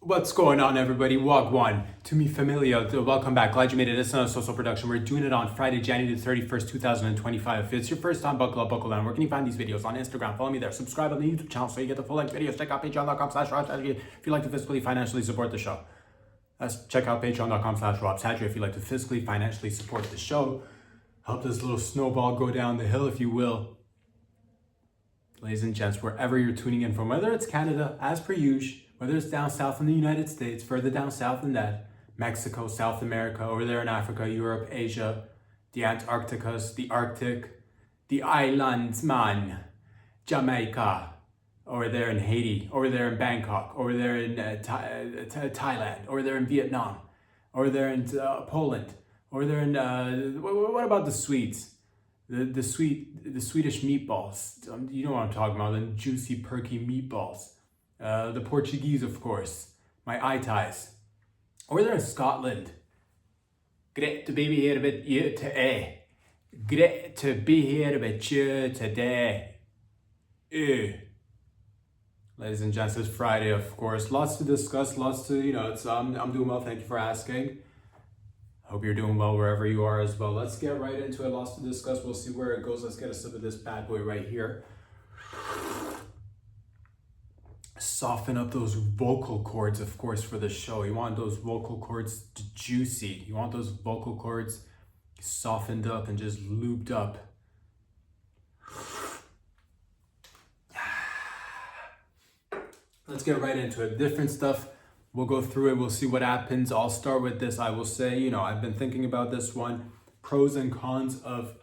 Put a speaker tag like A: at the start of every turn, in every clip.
A: What's going on, everybody? Wagwan, to me familia, welcome back. Glad you made it. It's not a social production. We're doing it on Friday, January the 31st, 2025. If it's your first time, buckle up, buckle down. Where can you find these videos? On Instagram, follow me there. Subscribe on the YouTube channel so you get the full-length videos. Check out patreon.com/robstrategy if you'd like to fiscally, financially support the show. Check out patreon.com/robstrategy if you'd like to fiscally, financially support the show. Help this little snowball go down the hill, if you will. Ladies and gents, wherever you're tuning in from, whether it's Canada, as per usual, whether it's down south in the United States, further down south than that, Mexico, South America, over there in Africa, Europe, Asia, the Antarcticas, the Arctic, the islands, man, Jamaica, over there in Haiti, over there in Bangkok, over there in Thailand, over there in Vietnam, over there in Poland, over there in, what about the Swedes? The Swedish meatballs. You know what I'm talking about, the juicy, perky meatballs. The Portuguese, of course. My eye ties. Over there in Scotland. Great to be here with you today. Great to be here with you today. Ladies and gents, it's Friday, of course. Lots to discuss, lots to, I'm doing well, thank you for asking. Hope you're doing well wherever you are as well. Let's get right into it. Lots to discuss. We'll see where it goes. Let's get a sip of this bad boy right here. Soften up those vocal cords, of course, for the show. You want those vocal cords juicy. You want those vocal cords softened up and just lubed up. Let's get right into it. Different stuff. We'll go through it. We'll see what happens. I'll start with this. I will say, I've been thinking about this one. Pros and cons of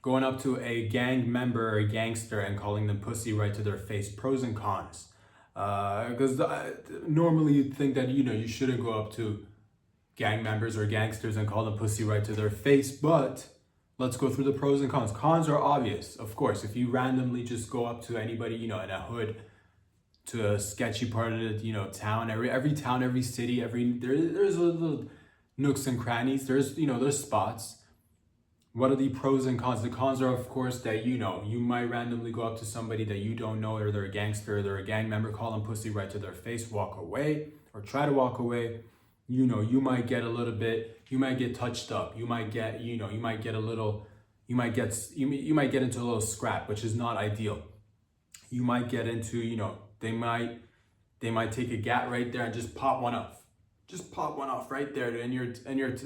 A: going up to a gang member or a gangster and calling them pussy right to their face. Pros and cons. Because normally you'd think that, you shouldn't go up to gang members or gangsters and call them pussy right to their face. But let's go through the pros and cons. Cons are obvious, of course. If you randomly just go up to anybody, in a hood, to a sketchy part of the town, every town, every city, there's little nooks and crannies, there's spots. What are the pros and cons? The cons are, of course, that you might randomly go up to somebody that you don't know, or they're a gangster, or they're a gang member, call them pussy right to their face, walk away, or try to walk away. You might get a little bit, you might get touched up, you might get into a little scrap, which is not ideal. You might get into, they might take a gat right there and just pop one off. Just pop one off right there and you're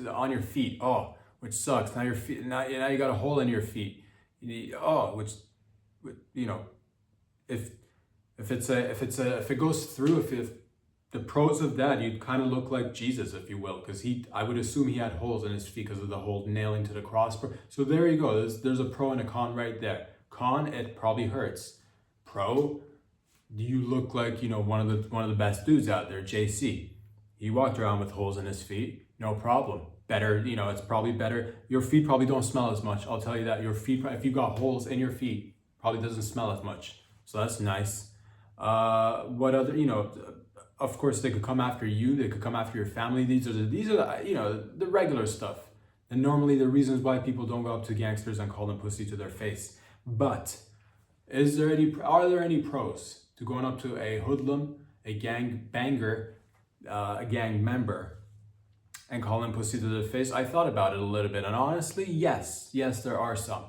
A: on your feet. Oh, which sucks. Now your feet, now you got a hole in your feet. If it goes through, if the pros of that, you'd kind of look like Jesus, if you will, because I would assume he had holes in his feet because of the whole nailing to the cross. So there you go. There's a pro and a con right there. Con, it probably hurts. Pro, you look like, one of the best dudes out there, JC. He walked around with holes in his feet, no problem. Better, it's probably better. Your feet probably don't smell as much. I'll tell you that. Your feet, if you got holes in your feet, probably doesn't smell as much. So that's nice. What other, of course they could come after you. They could come after your family. These are the regular stuff. And normally the reasons why people don't go up to gangsters and call them pussy to their face. But are there any pros to going up to a hoodlum, a gang banger, a gang member, and call them pussy to their face? I thought about it a little bit, and honestly, yes, there are some.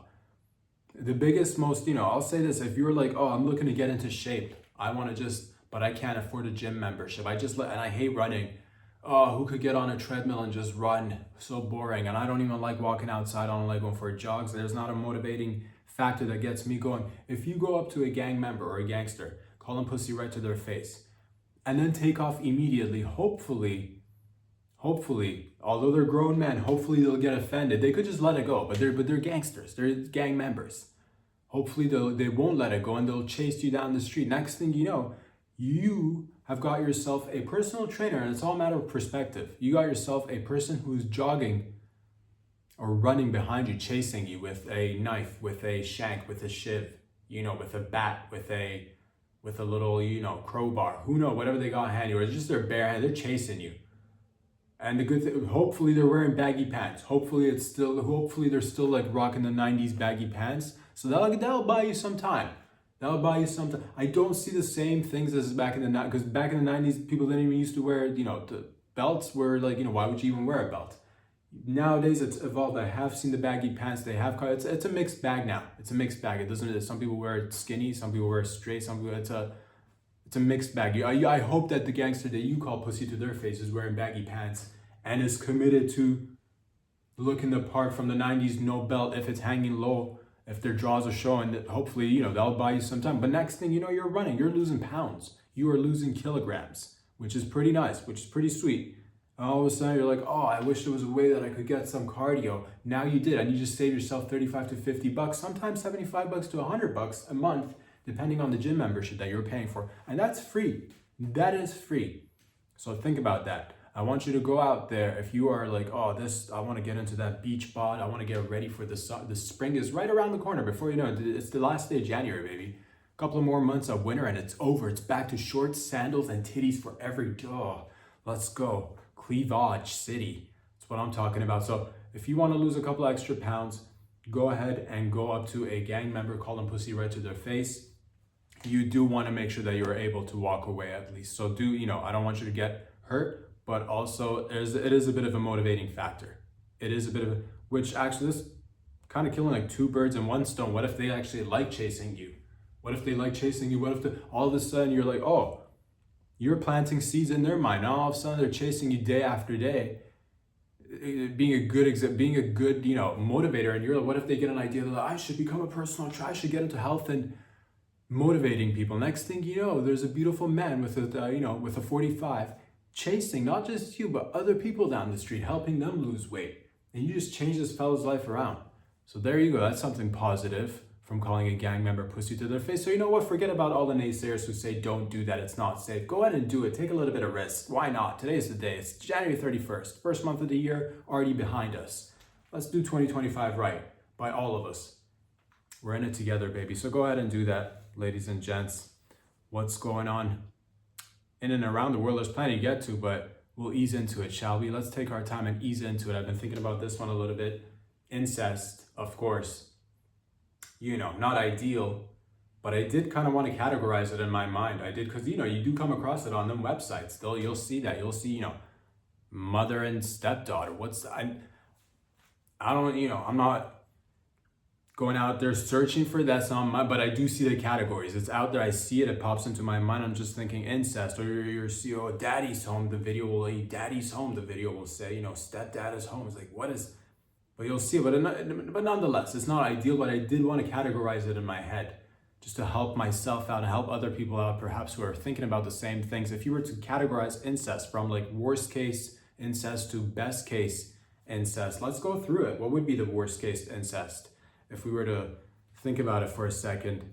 A: The biggest, most, I'll say this: if you're like, oh, I'm looking to get into shape, but I can't afford a gym membership. And I hate running. Oh, who could get on a treadmill and just run? So boring. And I don't even like walking outside. I don't like going for jogs. There's not a motivating factor that gets me going. If you go up to a gang member or a gangster, call them pussy right to their face, and then take off immediately, hopefully, although they're grown men, hopefully they'll get offended. They could just let it go, but they're gangsters, they're gang members. Hopefully they won't let it go and they'll chase you down the street. Next thing you know, you have got yourself a personal trainer, and it's all a matter of perspective. You got yourself a person who's jogging or running behind you, chasing you with a knife, with a shank, with a shiv, with a bat, with a little, crowbar, whatever they got handy, or just their bare hand, they're chasing you. And the good thing, hopefully they're wearing baggy pants. Hopefully they're still like rocking the 90s baggy pants. So that'll buy you some time. That'll buy you something. I don't see the same things as back in the 90s, because back in the 90s, people didn't even used to wear, the belts were like, why would you even wear a belt? Nowadays, it's evolved. I have seen the baggy pants. They have, it's a mixed bag now. It's a mixed bag. It doesn't, some people wear it skinny, some people wear it straight, some people, it's a mixed bag. I hope that the gangster that you call pussy to their face is wearing baggy pants and is committed to looking the part from the 90s, no belt, if it's hanging low, if their jaws are showing, that hopefully, that'll buy you some time. But next thing you know, you're running, you're losing pounds, you are losing kilograms, which is pretty nice, which is pretty sweet. And all of a sudden you're like, oh, I wish there was a way that I could get some cardio. Now you did, and you just saved yourself 35 to 50 bucks, sometimes 75 bucks to 100 bucks a month, depending on the gym membership that you're paying for. And that's free. That is free. So think about that. I want you to go out there. If you are like, oh, I want to get into that beach bod. I want to get ready for the spring is right around the corner. Before you know it, it's the last day of January, baby. A couple of more months of winter and it's over. It's back to shorts, sandals, and titties for every door. Let's go. Cleavage City. That's what I'm talking about. So if you want to lose a couple extra pounds, go ahead and go up to a gang member, call them pussy right to their face. You do want to make sure that you're able to walk away at least. So I don't want you to get hurt, but also it is a bit of a motivating factor. It is a bit of which actually this kind of killing like two birds in one stone. What if they actually like chasing you? What if they like chasing you? What if all of a sudden you're like, oh, you're planting seeds in their mind. Now all of a sudden they're chasing you day after day, being a good motivator. And you're like, what if they get an idea that I should become a personal trainer? I should get into health and motivating people. Next thing you know, there's a beautiful man with a 45 chasing not just you but other people down the street, helping them lose weight, and you just change this fellow's life around. So there you go. That's something positive from calling a gang member pussy to their face. So you know what? Forget about all the naysayers who say don't do that. It's not safe. Go ahead and do it. Take a little bit of risk. Why not? Today's the day. It's January 31st, first month of the year already behind us. Let's do 2025 right by all of us. We're in it together, baby. So go ahead and do that. Ladies and gents, what's going on in and around the world? There's plenty to get to, but we'll ease into it, shall we? Let's take our time and ease into it. I've been thinking about this one a little bit. Incest, of course, not ideal, but I did kind of want to categorize it in my mind. I did because, you do come across it on them websites. You'll see that. You'll see, mother and stepdaughter. I'm not going out there searching for that but I do see the categories. It's out there. I see it. It pops into my mind. I'm just thinking incest, or your CEO, daddy's home. The video will daddy's home. The video will say, stepdad is home. It's like, what is? But you'll see. But nonetheless, it's not ideal. But I did want to categorize it in my head, just to help myself out and help other people out, perhaps who are thinking about the same things. If you were to categorize incest from like worst case incest to best case incest, let's go through it. What would be the worst case incest? If we were to think about it for a second,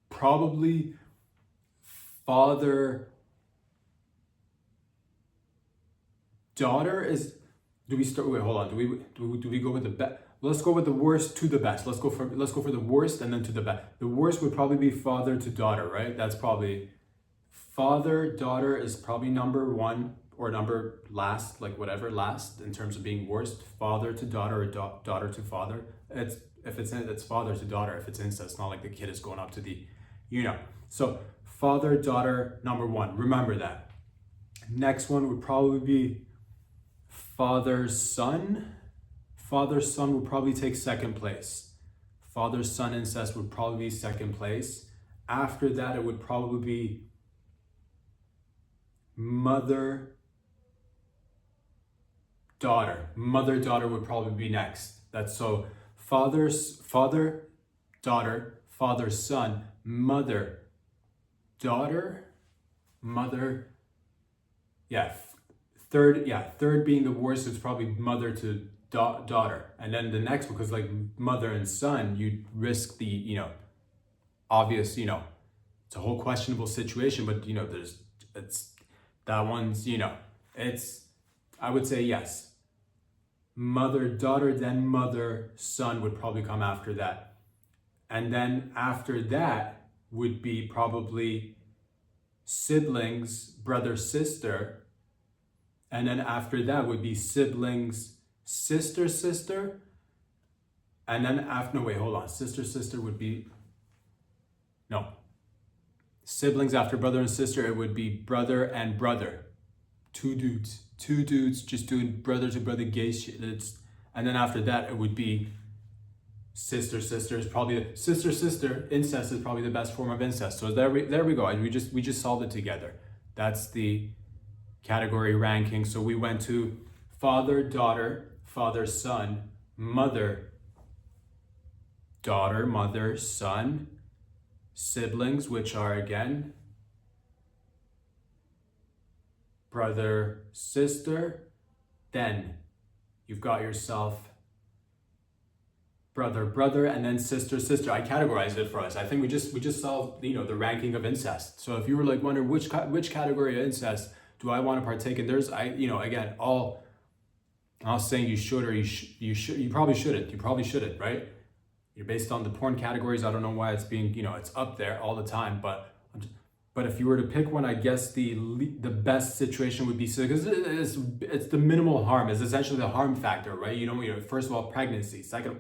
A: probably father daughter is. Do we start? Wait, hold on. Do we go with the best? Let's go with the worst to the best. Let's go for the worst and then to the best. The worst would probably be father to daughter, right? That's probably father daughter is probably number one or number last, like whatever last in terms of being worst. Father to daughter or daughter to father. It's father to daughter if it's incest. It's not like the kid is going up to the, So father daughter number one. Remember that. Next one would probably be father son. Father son would probably take second place. Father son incest would probably be second place. After that, it would probably be mother daughter. Mother daughter would probably be next. That's so father daughter, father son, mother daughter, mother. Third being the worst, it's probably mother to daughter. And then the next one, because like mother and son, you risk the, obvious, it's a whole questionable situation, but I would say yes. Mother, daughter, then mother, son would probably come after that. And then after that would be probably siblings, brother, sister. And then after that would be siblings, sister. And then sister would be, No. Siblings after brother and sister, it would be brother and brother. Two dudes just doing brother to brother gay shit. And then after that, it would be sister is probably sister. Incest is probably the best form of incest. So there we go. We just solved it together. That's the category ranking. So we went to father, daughter, father, son, mother, daughter, mother, son, siblings, which are again brother, sister. Then you've got yourself brother, and then sister. I categorized it for us. I think we just solved, the ranking of incest. So if you were like wondering which category of incest do I want to partake in, again, all I'm not saying you should or you probably shouldn't, right? You're based on the porn categories. I don't know why it's being, it's up there all the time, but if you were to pick one, I guess the best situation would be, because it's the minimal harm. It's essentially the harm factor, right? First of all, pregnancy. Second,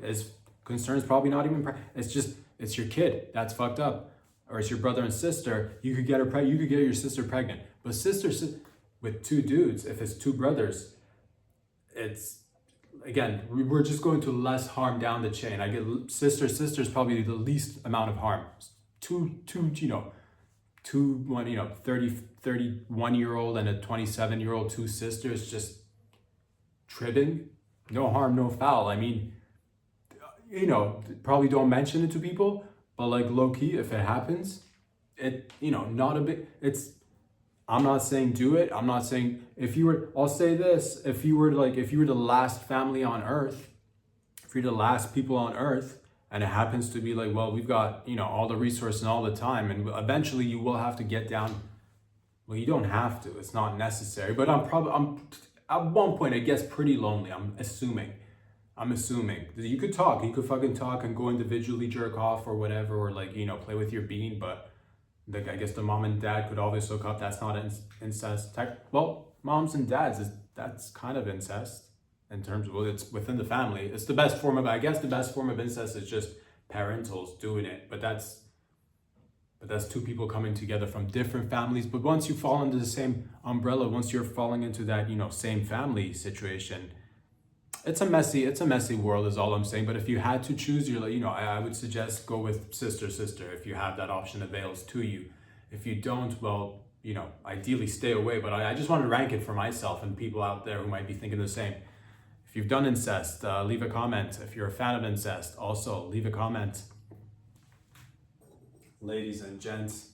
A: as concerns probably not even, it's your kid. That's fucked up. Or it's your brother and sister. You could get your sister pregnant. But with two dudes, if it's two brothers, it's, again, we're just going to less harm down the chain. I get sister is probably the least amount of harm. 31-year-old and a 27-year-old, two sisters just tribbing. No harm, no foul. I mean, probably don't mention it to people, but like low key, if it happens, not a big, I'm not saying do it. I'm not saying I'll say this, if you were the last family on earth, if you're the last people on earth, and it happens to be like, well, we've got, all the resources and all the time, and eventually you will have to get down. Well, you don't have to, it's not necessary, but I'm at one point, it gets pretty lonely. I'm assuming you could fucking talk and go individually jerk off or whatever, or play with your bean, but I guess the mom and dad could always hook up. That's not incest. Well, moms and dads, that's kind of incest in terms of, it's within the family. It's the best form of incest is just parentals doing it, but that's two people coming together from different families. But once you fall under the same umbrella, once you're falling into that, same family situation, it's a messy world is all I'm saying. But if you had to choose, I would suggest go with sister, if you have that option avails to you. If you don't, well, ideally stay away. But I just want to rank it for myself and people out there who might be thinking the same. If you've done incest, leave a comment. If you're a fan of incest, also leave a comment. Ladies and gents,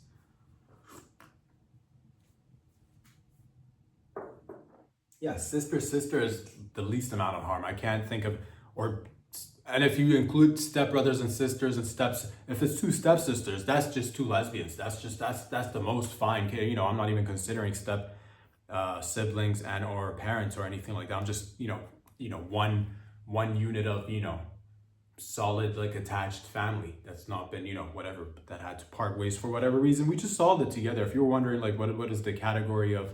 A: yeah, sister is the least amount of harm. I can't think of, and if you include stepbrothers and sisters and if it's two stepsisters, that's just two lesbians. That's the most fine. I'm not even considering step siblings and or parents or anything like that. I'm just one unit of solid attached family that's not been whatever, that had to part ways for whatever reason. We just solved it together. If you're wondering what is the category of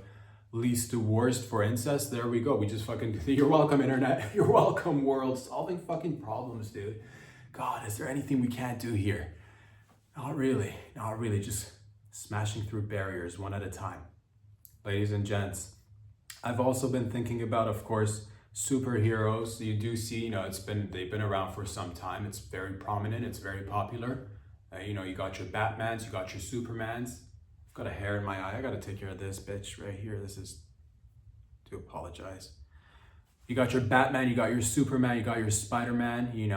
A: least to worst for incest, there we go. We just fucking, you're welcome internet, you're welcome world, solving fucking problems, dude. God, is there anything we can't do here? Not really, just smashing through barriers one at a time. Ladies and gents, I've also been thinking about, of course, superheroes. You do see, they've been around for some time. It's very prominent, it's very popular. You got your Batmans, you got your Supermans. Got a hair in my eye. I gotta take care of this bitch right here. Do apologize. You got your Batman, you got your Superman, you got your Spider-Man, you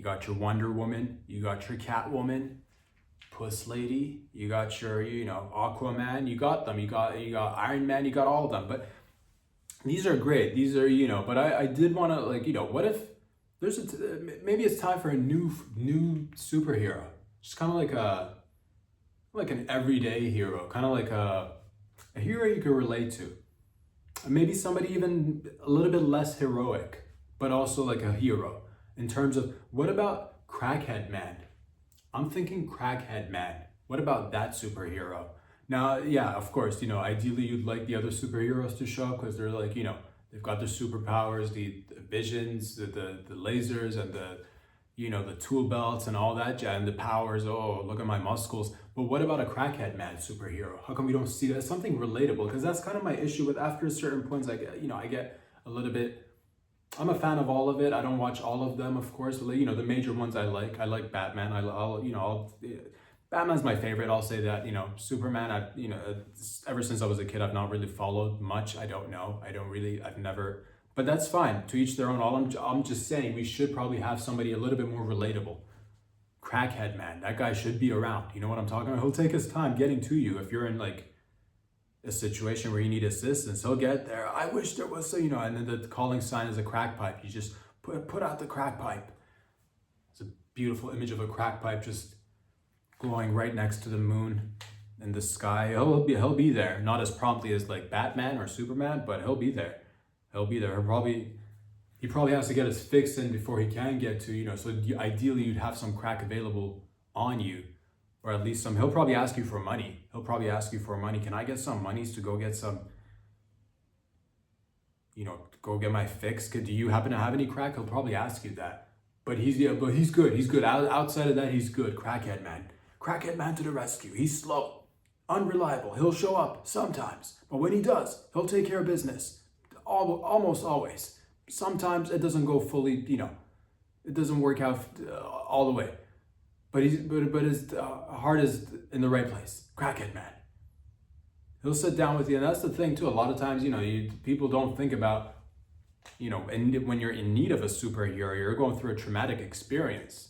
A: got your Wonder Woman, you got your Catwoman, Puss Lady, you got your, Aquaman, you got them, you got Iron Man, you got all of them. But these are great. These are, but I did want to what if maybe it's time for a new superhero, just kind of like an everyday hero, kind of like a hero you could relate to. Maybe somebody even a little bit less heroic, but also like a hero in terms of, what about Crackhead Man? I'm thinking Crackhead Man. What about that superhero? Now, yeah, of course, ideally you'd like the other superheroes to show up because they're they've got their superpowers, the visions, the lasers and the you know, the tool belts and all that and the powers. Oh, look at my muscles. But what about a crackhead man superhero? How come we don't see that as something relatable? Because that's kind of my issue with after certain points. I get, I get a little bit. I'm a fan of all of it. I don't watch all of them, of course. You know, the major ones I like. I like Batman. Batman's my favorite. I'll say that. You know, Superman. Ever since I was a kid, I've not really followed much. I don't know. I've never. But that's fine. To each their own. I'm just saying we should probably have somebody a little bit more relatable. Crackhead man. That guy should be around. You know what I'm talking about? He'll take his time getting to you if you're in like a situation where you need assistance. He'll get there. I wish there was, and then the calling sign is a crack pipe. You just put out the crack pipe. It's a beautiful image of a crack pipe just glowing right next to the moon in the sky. He'll be there. Not as promptly as like Batman or Superman, but he'll be there. He'll be there. He probably has to get his fix in before he can get to, so ideally you'd have some crack available on you, or at least some. He'll probably ask you for money. Can I get some monies to go get some, go get my fix? Do you happen to have any crack? He'll probably ask you that. But he's good. He's good. Outside of that, he's good. Crackhead man to the rescue. He's slow, unreliable. He'll show up sometimes, but when he does, he'll take care of business. Almost always. Sometimes it doesn't go fully, it doesn't work out all the way. But his heart is in the right place. Crackhead man. He'll sit down with you, and that's the thing too. A lot of times, people don't think about, and when you're in need of a superhero, you're going through a traumatic experience.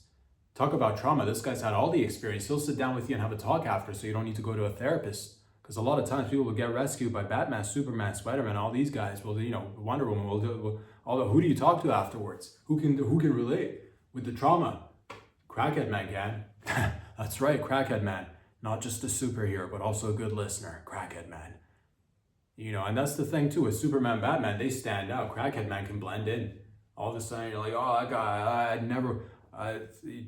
A: Talk about trauma. This guy's had all the experience. He'll sit down with you and have a talk after, so you don't need to go to a therapist. Because a lot of times people will get rescued by Batman, Superman, Spider-Man, all these guys. Well, Wonder Woman will do. Who do you talk to afterwards? Who can relate with the trauma? Crackhead man can. That's right, crackhead man. Not just a superhero, but also a good listener. Crackhead man. And that's the thing too with Superman, Batman. They stand out. Crackhead man can blend in. All of a sudden you're like, oh, that guy,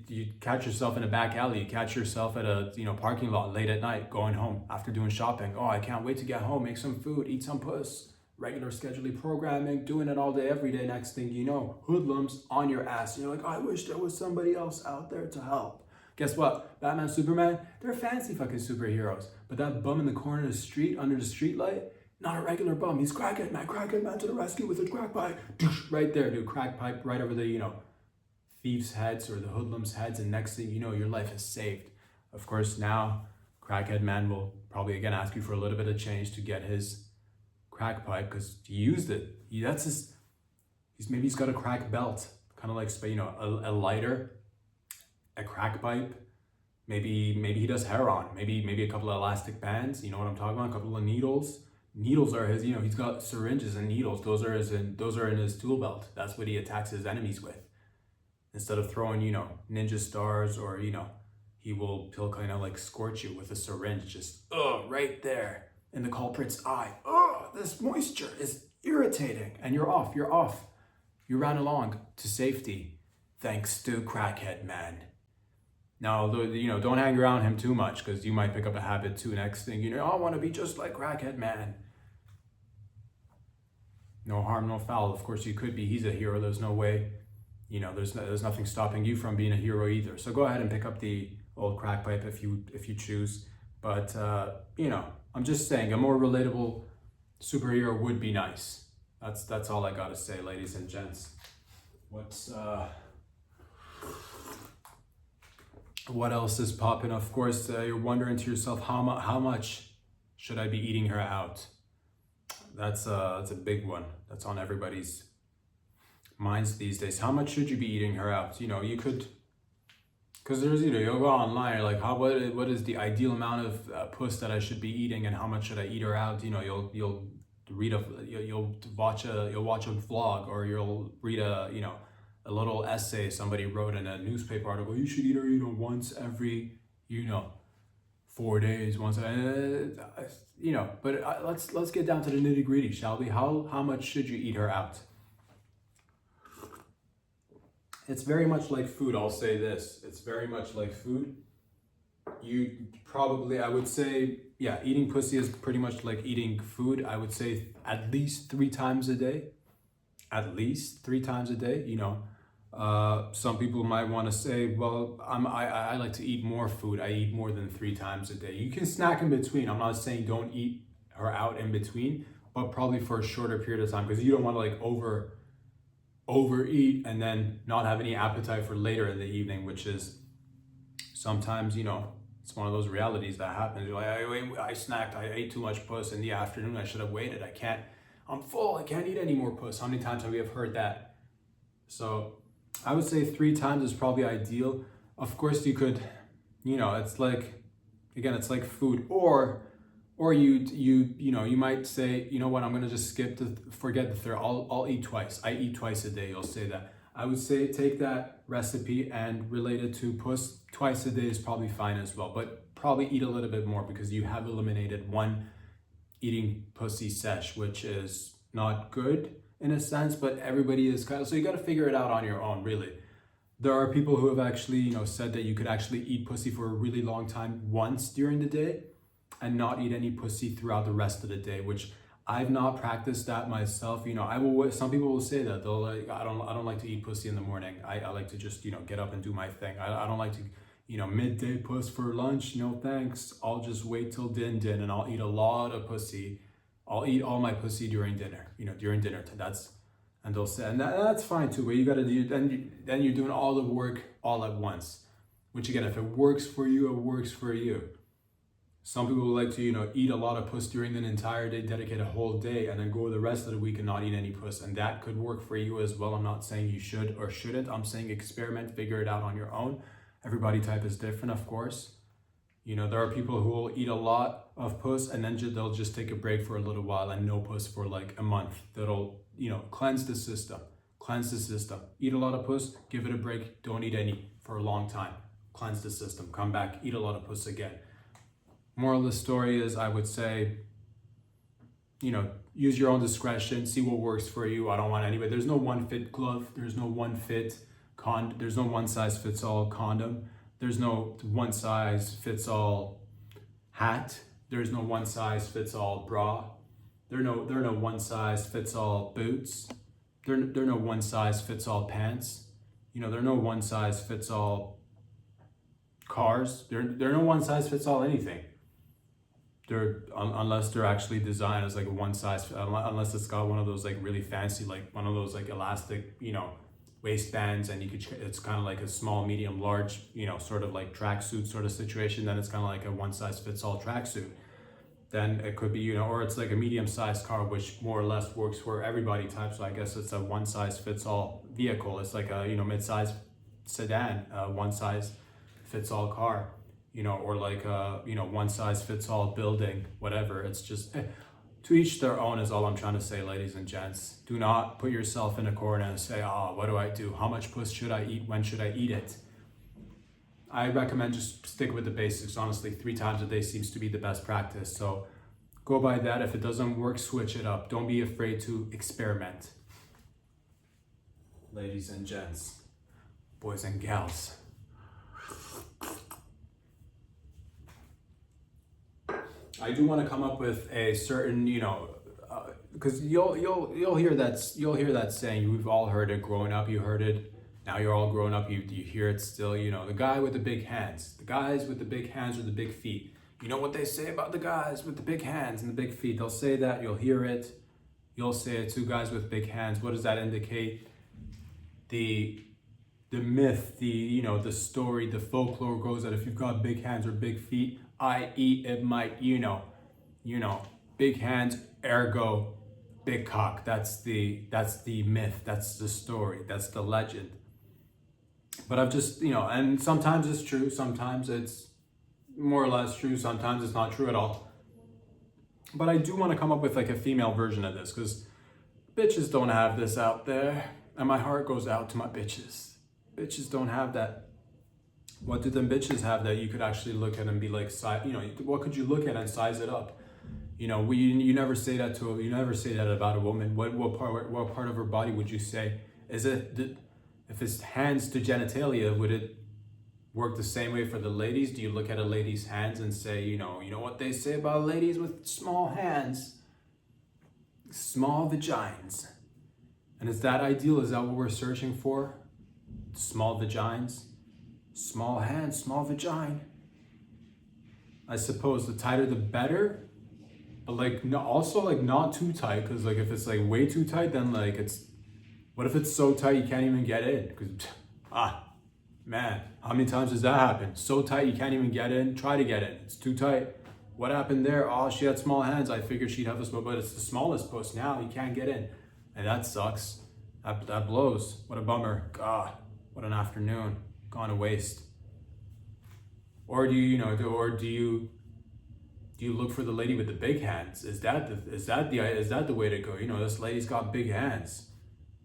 A: you catch yourself in a back alley. You catch yourself at a parking lot late at night, going home after doing shopping. Oh, I can't wait to get home, make some food, eat some puss. Regular scheduling programming, doing it all day, every day. Next thing you know, hoodlums on your ass. You're like, I wish there was somebody else out there to help. Guess what? Batman, Superman, they're fancy fucking superheroes. But that bum in the corner of the street, under the street light, not a regular bum. He's crackhead man to the rescue with a crack pipe. Right there, dude, crack pipe right over the, thieves' heads or the hoodlums' heads, and next thing you know, your life is saved. Of course, now, crackhead man will probably again ask you for a little bit of change to get his crack pipe because he used it. Maybe he's got a crack belt, kind of like a lighter, a crack pipe. Maybe he does heroin. Maybe a couple of elastic bands. You know what I'm talking about? A couple of needles. Needles are his. He's got syringes and needles. Those are in his tool belt. That's what he attacks his enemies with. Instead of throwing ninja stars or he'll kind of like scorch you with a syringe, just right there in the culprit's eye. This moisture is irritating, and you're off. You ran along to safety thanks to crackhead man. Now, don't hang around him too much because you might pick up a habit too. Next thing I want to be just like crackhead man. No harm, no foul. Of course, you could be. He's a hero. There's no way. There's nothing stopping you from being a hero either. So go ahead and pick up the old crack pipe if you choose. But I'm just saying a more relatable superhero would be nice. That's all I gotta say, ladies and gents. What else is popping? Of course, you're wondering to yourself, how much should I be eating her out? That's a big one. That's on everybody's minds these days. How much should you be eating her out? You could, because there's you'll go online, you're like, what is the ideal amount of puss that I should be eating, and how much should I eat her out? You'll watch a vlog, or you'll read a little essay somebody wrote in a newspaper article. You should eat her once every 4 days, once. But let's get down to the nitty gritty, shall we? How much should you eat her out? It's very much like food. I'll say this. It's very much like food. I would say, eating pussy is pretty much like eating food. I would say at least 3 times a day. At least 3 times a day. Some people might want to say, well, I like to eat more food. I eat more than 3 times a day. You can snack in between. I'm not saying don't eat or out in between, but probably for a shorter period of time, because you don't want to like overeat and then not have any appetite for later in the evening, which is sometimes, it's one of those realities that happens. You're like, I snacked, I ate too much puss in the afternoon. I should have waited. I'm full. I can't eat any more puss. How many times have we heard that? So I would say 3 times is probably ideal. Of course, you could, it's like, again, it's like food, or you might say, you know what, I'm gonna just forget the third. I'll eat twice. I eat twice a day. You'll say that. I would say take that recipe and relate it to puss. Twice a day is probably fine as well, but probably eat a little bit more because you have eliminated one eating pussy sesh, which is not good in a sense, but everybody is so you got to figure it out on your own, really. There are people who have actually, said that you could actually eat pussy for a really long time once during the day and not eat any pussy throughout the rest of the day, which I've not practiced that myself. Some people will say that they'll like, I don't like to eat pussy in the morning. I like to just, get up and do my thing. I don't like to, midday puss for lunch. No, thanks. I'll just wait till din and I'll eat a lot of pussy. I'll eat all my pussy during dinner, during dinner. And they'll say, and that's fine too, but you got to do, then you're doing all the work all at once, which again, if it works for you, it works for you. Some people like to, eat a lot of puss during an entire day, dedicate a whole day, and then go the rest of the week and not eat any puss. And that could work for you as well. I'm not saying you should or shouldn't. I'm saying experiment, figure it out on your own. Everybody type is different, of course. There are people who will eat a lot of puss and then they'll just take a break for a little while and no puss for like a month. That'll, cleanse the system. Eat a lot of puss, give it a break, don't eat any for a long time. Cleanse the system, come back, eat a lot of puss again. Moral of the story is, I would say, use your own discretion, see what works for you. I don't want anybody. There's no one fit glove. There's no one there's no one size fits all condom. There's no one size fits all hat. There's no one size fits all bra. There are no one size fits all boots. There are no one size fits all pants. There are no one size fits all cars. There are no one size fits all anything. Unless they're actually designed as like a one size, unless it's got one of those like really fancy, like one of those like elastic, waistbands, and it's kind of like a small, medium, large, sort of like tracksuit sort of situation. Then it's kind of like a one size fits all tracksuit. Then it could be, or it's like a medium sized car, which more or less works for everybody type. So I guess it's a one size fits all vehicle. It's like a, mid-size sedan, one size fits all car. Or like a, one size fits all building, whatever. It's just to each their own is all I'm trying to say, ladies and gents. Do not put yourself in a corner and say, what do I do? How much puss should I eat? When should I eat it? I recommend just stick with the basics. Honestly, 3 times a day seems to be the best practice. So go by that. If it doesn't work, switch it up. Don't be afraid to experiment. Ladies and gents, boys and gals. I do want to come up with a certain, because you'll hear that saying. We've all heard it growing up. You heard it. Now you're all grown up. You hear it still. The guy with the big hands. The guys with the big hands or the big feet. You know what they say about the guys with the big hands and the big feet. They'll say that. You'll hear it. You'll say it. 2 guys with big hands. What does that indicate? The myth, the story, the folklore goes that if you've got big hands or big feet, i.e. it might, big hands, ergo, big cock. That's the myth, that's the story, that's the legend. But I've just, and sometimes it's true, sometimes it's more or less true, sometimes it's not true at all. But I do want to come up with like a female version of this, because bitches don't have this out there, and my heart goes out to my bitches. Bitches don't have that. What do them bitches have that you could actually look at and be like, what could you look at and size it up? You never say that you never say that about a woman. What part of her body would you say? Is it, if it's hands to genitalia, would it work the same way for the ladies? Do you look at a lady's hands and say, you know what they say about ladies with small hands? Small vagines. And is that ideal? Is that what we're searching for? small vagines, small hands, small vagina. I suppose the tighter the better, but like no, also like not too tight, because like if it's like way too tight, then like it's, what if it's so tight you can't even get in? Because man, how many times does that happen? So tight you can't even get in. Try to get in. It's too tight. What happened there? Oh, she had small hands. I figured she'd have a small, but it's the smallest puss now. You can't get in, and that sucks. That blows. What a bummer. God, what an afternoon gone to waste. Or do you look for the lady with the big hands? Is that the way to go? You know, this lady's got big hands.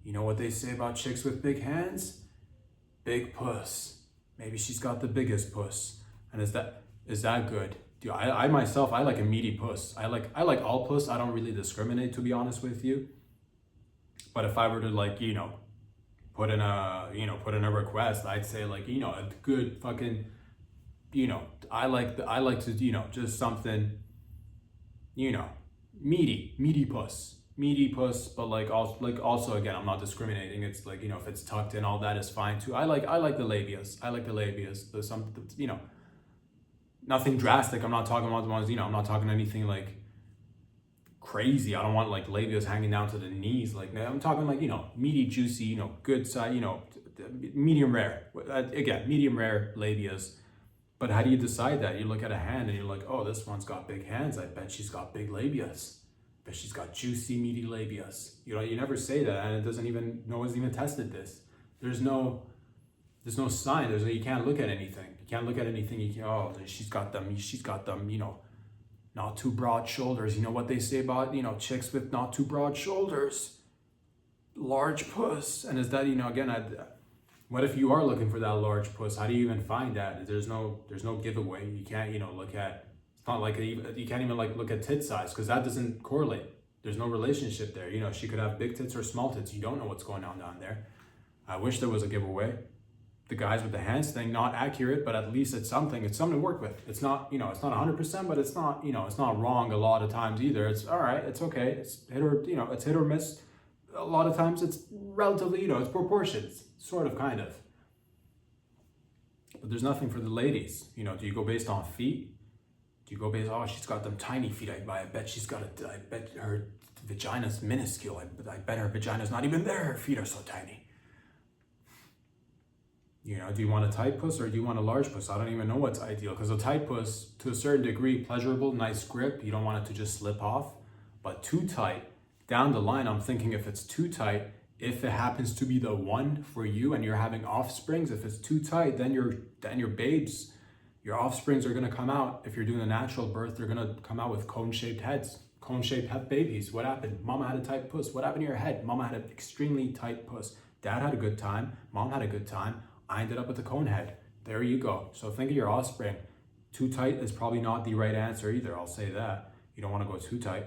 A: You know what they say about chicks with big hands? Big puss. Maybe she's got the biggest puss. And is that good? I myself, I like a meaty puss. I like all puss. I don't really discriminate, to be honest with you. But if I were to like, you know, put in a request, I'd say like, you know, a good fucking, you know, I like to, you know, just something, you know, meaty puss, but like also again, I'm not discriminating. It's like, you know, if it's tucked in, all that is fine too. I like the labias. There's some, you know, nothing drastic. I'm not talking about the ones, you know, I'm not talking anything like crazy. I don't want like labias hanging down to the knees. Like, I'm talking like, you know, meaty, juicy, you know, good side, you know, medium rare. Again, medium rare labias. But how do you decide that? You look at a hand and you're like, oh, this one's got big hands. I bet she's got big labias. I bet she's got juicy, meaty labias. You know, you never say that, and no one's even tested this. There's no sign. You can't look at anything. You can't look at anything. She's got them, you know, not too broad shoulders. You know what they say about, you know, chicks with not too broad shoulders? Large puss. And is that, you know, again, what if you are looking for that large puss? How do you even find that? There's no giveaway. You can't, you know, look at, it's not like you can't even like look at tit size, because that doesn't correlate. There's no relationship there. You know, she could have big tits or small tits. You don't know what's going on down there. I wish there was a giveaway. The guys with the hands thing, not accurate, but at least it's something to work with. It's not, you know, it's not 100%, but it's not, you know, it's not wrong a lot of times either. It's all right. It's okay. It's hit or miss. A lot of times it's relatively, you know, it's proportions, sort of, kind of. But there's nothing for the ladies. You know, do you go based on feet? Do you go based, oh, she's got them tiny feet. I bet her vagina's minuscule. I bet her vagina's not even there. Her feet are so tiny. You know, do you want a tight puss or do you want a large puss? I don't even know what's ideal, because a tight puss, to a certain degree, pleasurable, nice grip. You don't want it to just slip off. But too tight, down the line, I'm thinking if it's too tight, if it happens to be the one for you and you're having offsprings, if it's too tight, then your babes, your offsprings are gonna come out. If you're doing a natural birth, they're gonna come out with cone-shaped heads, cone-shaped babies. What happened? Mama had a tight puss. What happened to your head? Mama had an extremely tight puss. Dad had a good time. Mom had a good time. I ended up with a cone head. There you go. So think of your offspring. Too tight is probably not the right answer either. I'll say that. You don't want to go too tight.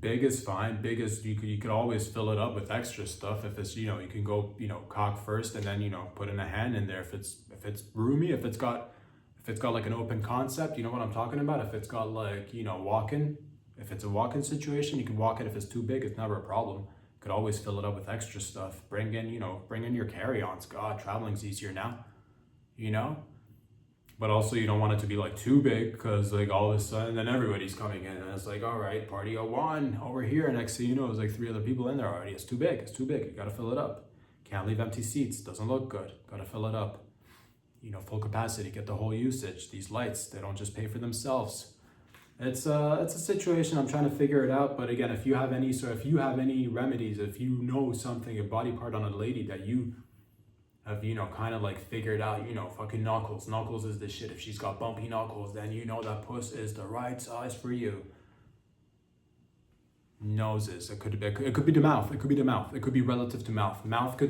A: Big is fine. Big is, you could always fill it up with extra stuff. If it's, you know, you can go, you know, cock first and then, you know, put in a hand in there. If it's roomy, if it's got like an open concept, you know what I'm talking about? If it's got like, you know, walk-in, if it's a walk-in situation, you can walk it. If it's too big, it's never a problem. Could always fill it up with extra stuff. Bring in your carry-ons. God, traveling's easier now, you know? But also you don't want it to be like too big, because like all of a sudden then everybody's coming in and it's like, all right, party of one over here. Next thing you know, there's like 3 other people in there already. It's too big. You gotta fill it up. Can't leave empty seats. Doesn't look good. Gotta fill it up. You know, full capacity, get the whole usage. These lights, they don't just pay for themselves. It's a situation. I'm trying to figure it out. But again, if you have any remedies, if you know something, a body part on a lady that you have, you know, kind of like figured out, you know, fucking knuckles. Knuckles is the shit. If she's got bumpy knuckles, then you know that puss is the right size for you. Noses. It could be the mouth. It could be relative to mouth. Mouth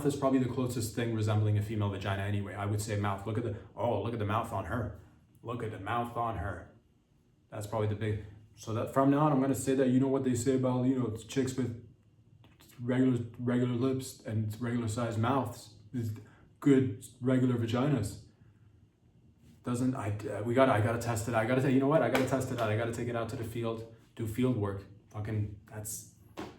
A: is probably the closest thing resembling a female vagina anyway. I would say mouth. Look at the mouth on her. Look at the mouth on her. That's probably the big. So that from now on, I'm gonna say that, you know what they say about, you know, chicks with regular lips and regular sized mouths is good regular vaginas. I gotta test it. You know what? I gotta test it out. I gotta take it out to the field, do field work. Fucking, that's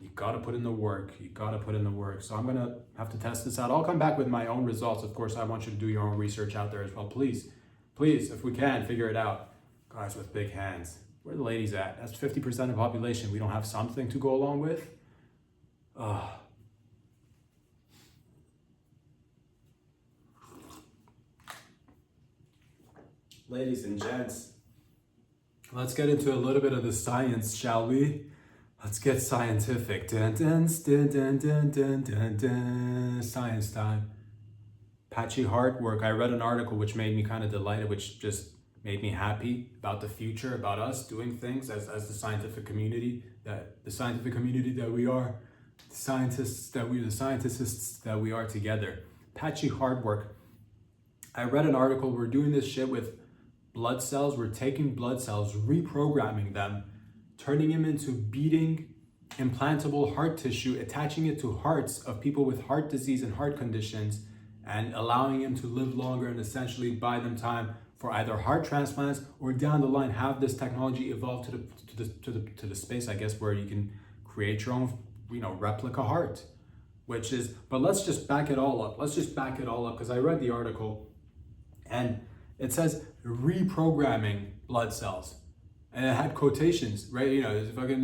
A: You gotta put in the work. You gotta put in the work. So I'm gonna have to test this out. I'll come back with my own results. Of course, I want you to do your own research out there as well. Please, please, if we can, figure it out. Guys with big hands. Where are the ladies at? That's 50% of the population. We don't have something to go along with. Ladies and gents, let's get into a little bit of the science, shall we? Let's get scientific. Dun, dun, dun, dun, dun, dun, dun, dun. Science time. Patchy heart work. I read an article which made me kind of delighted, which just made me happy about the future, about us doing things as the scientific community that we are, the scientists that we are together. Patchy hard work. I read an article. We're doing this shit with blood cells. We're taking blood cells, reprogramming them, turning them into beating implantable heart tissue, attaching it to hearts of people with heart disease and heart conditions, and allowing them to live longer and essentially buy them time for either heart transplants or down the line have this technology evolve to the space, I guess, where you can create your own, replica heart. But let's just back it all up. Because I read the article and it says reprogramming blood cells. And it had quotations, right? It's fucking,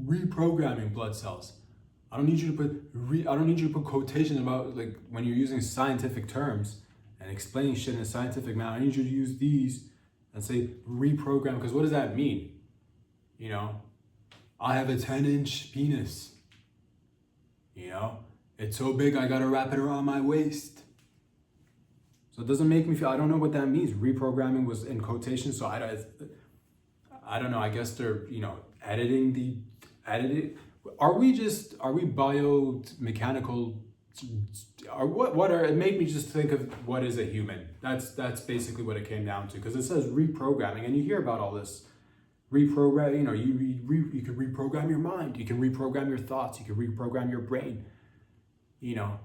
A: reprogramming blood cells. I don't need you to put quotations about, like, when you're using scientific terms and explaining shit in a scientific manner. I need you to use these and say reprogram, because what does that mean? I have a 10-inch penis. It's so big I gotta wrap it around my waist. So it doesn't make me feel, I don't know what that means. Reprogramming was in quotations, so I don't know. I guess they're, editing. Are we biomechanical? It made me just think of what is a human. That's basically what it came down to, because it says reprogramming, and you hear about all this reprogram. You can reprogram your mind. You can reprogram your thoughts. You can reprogram your brain. You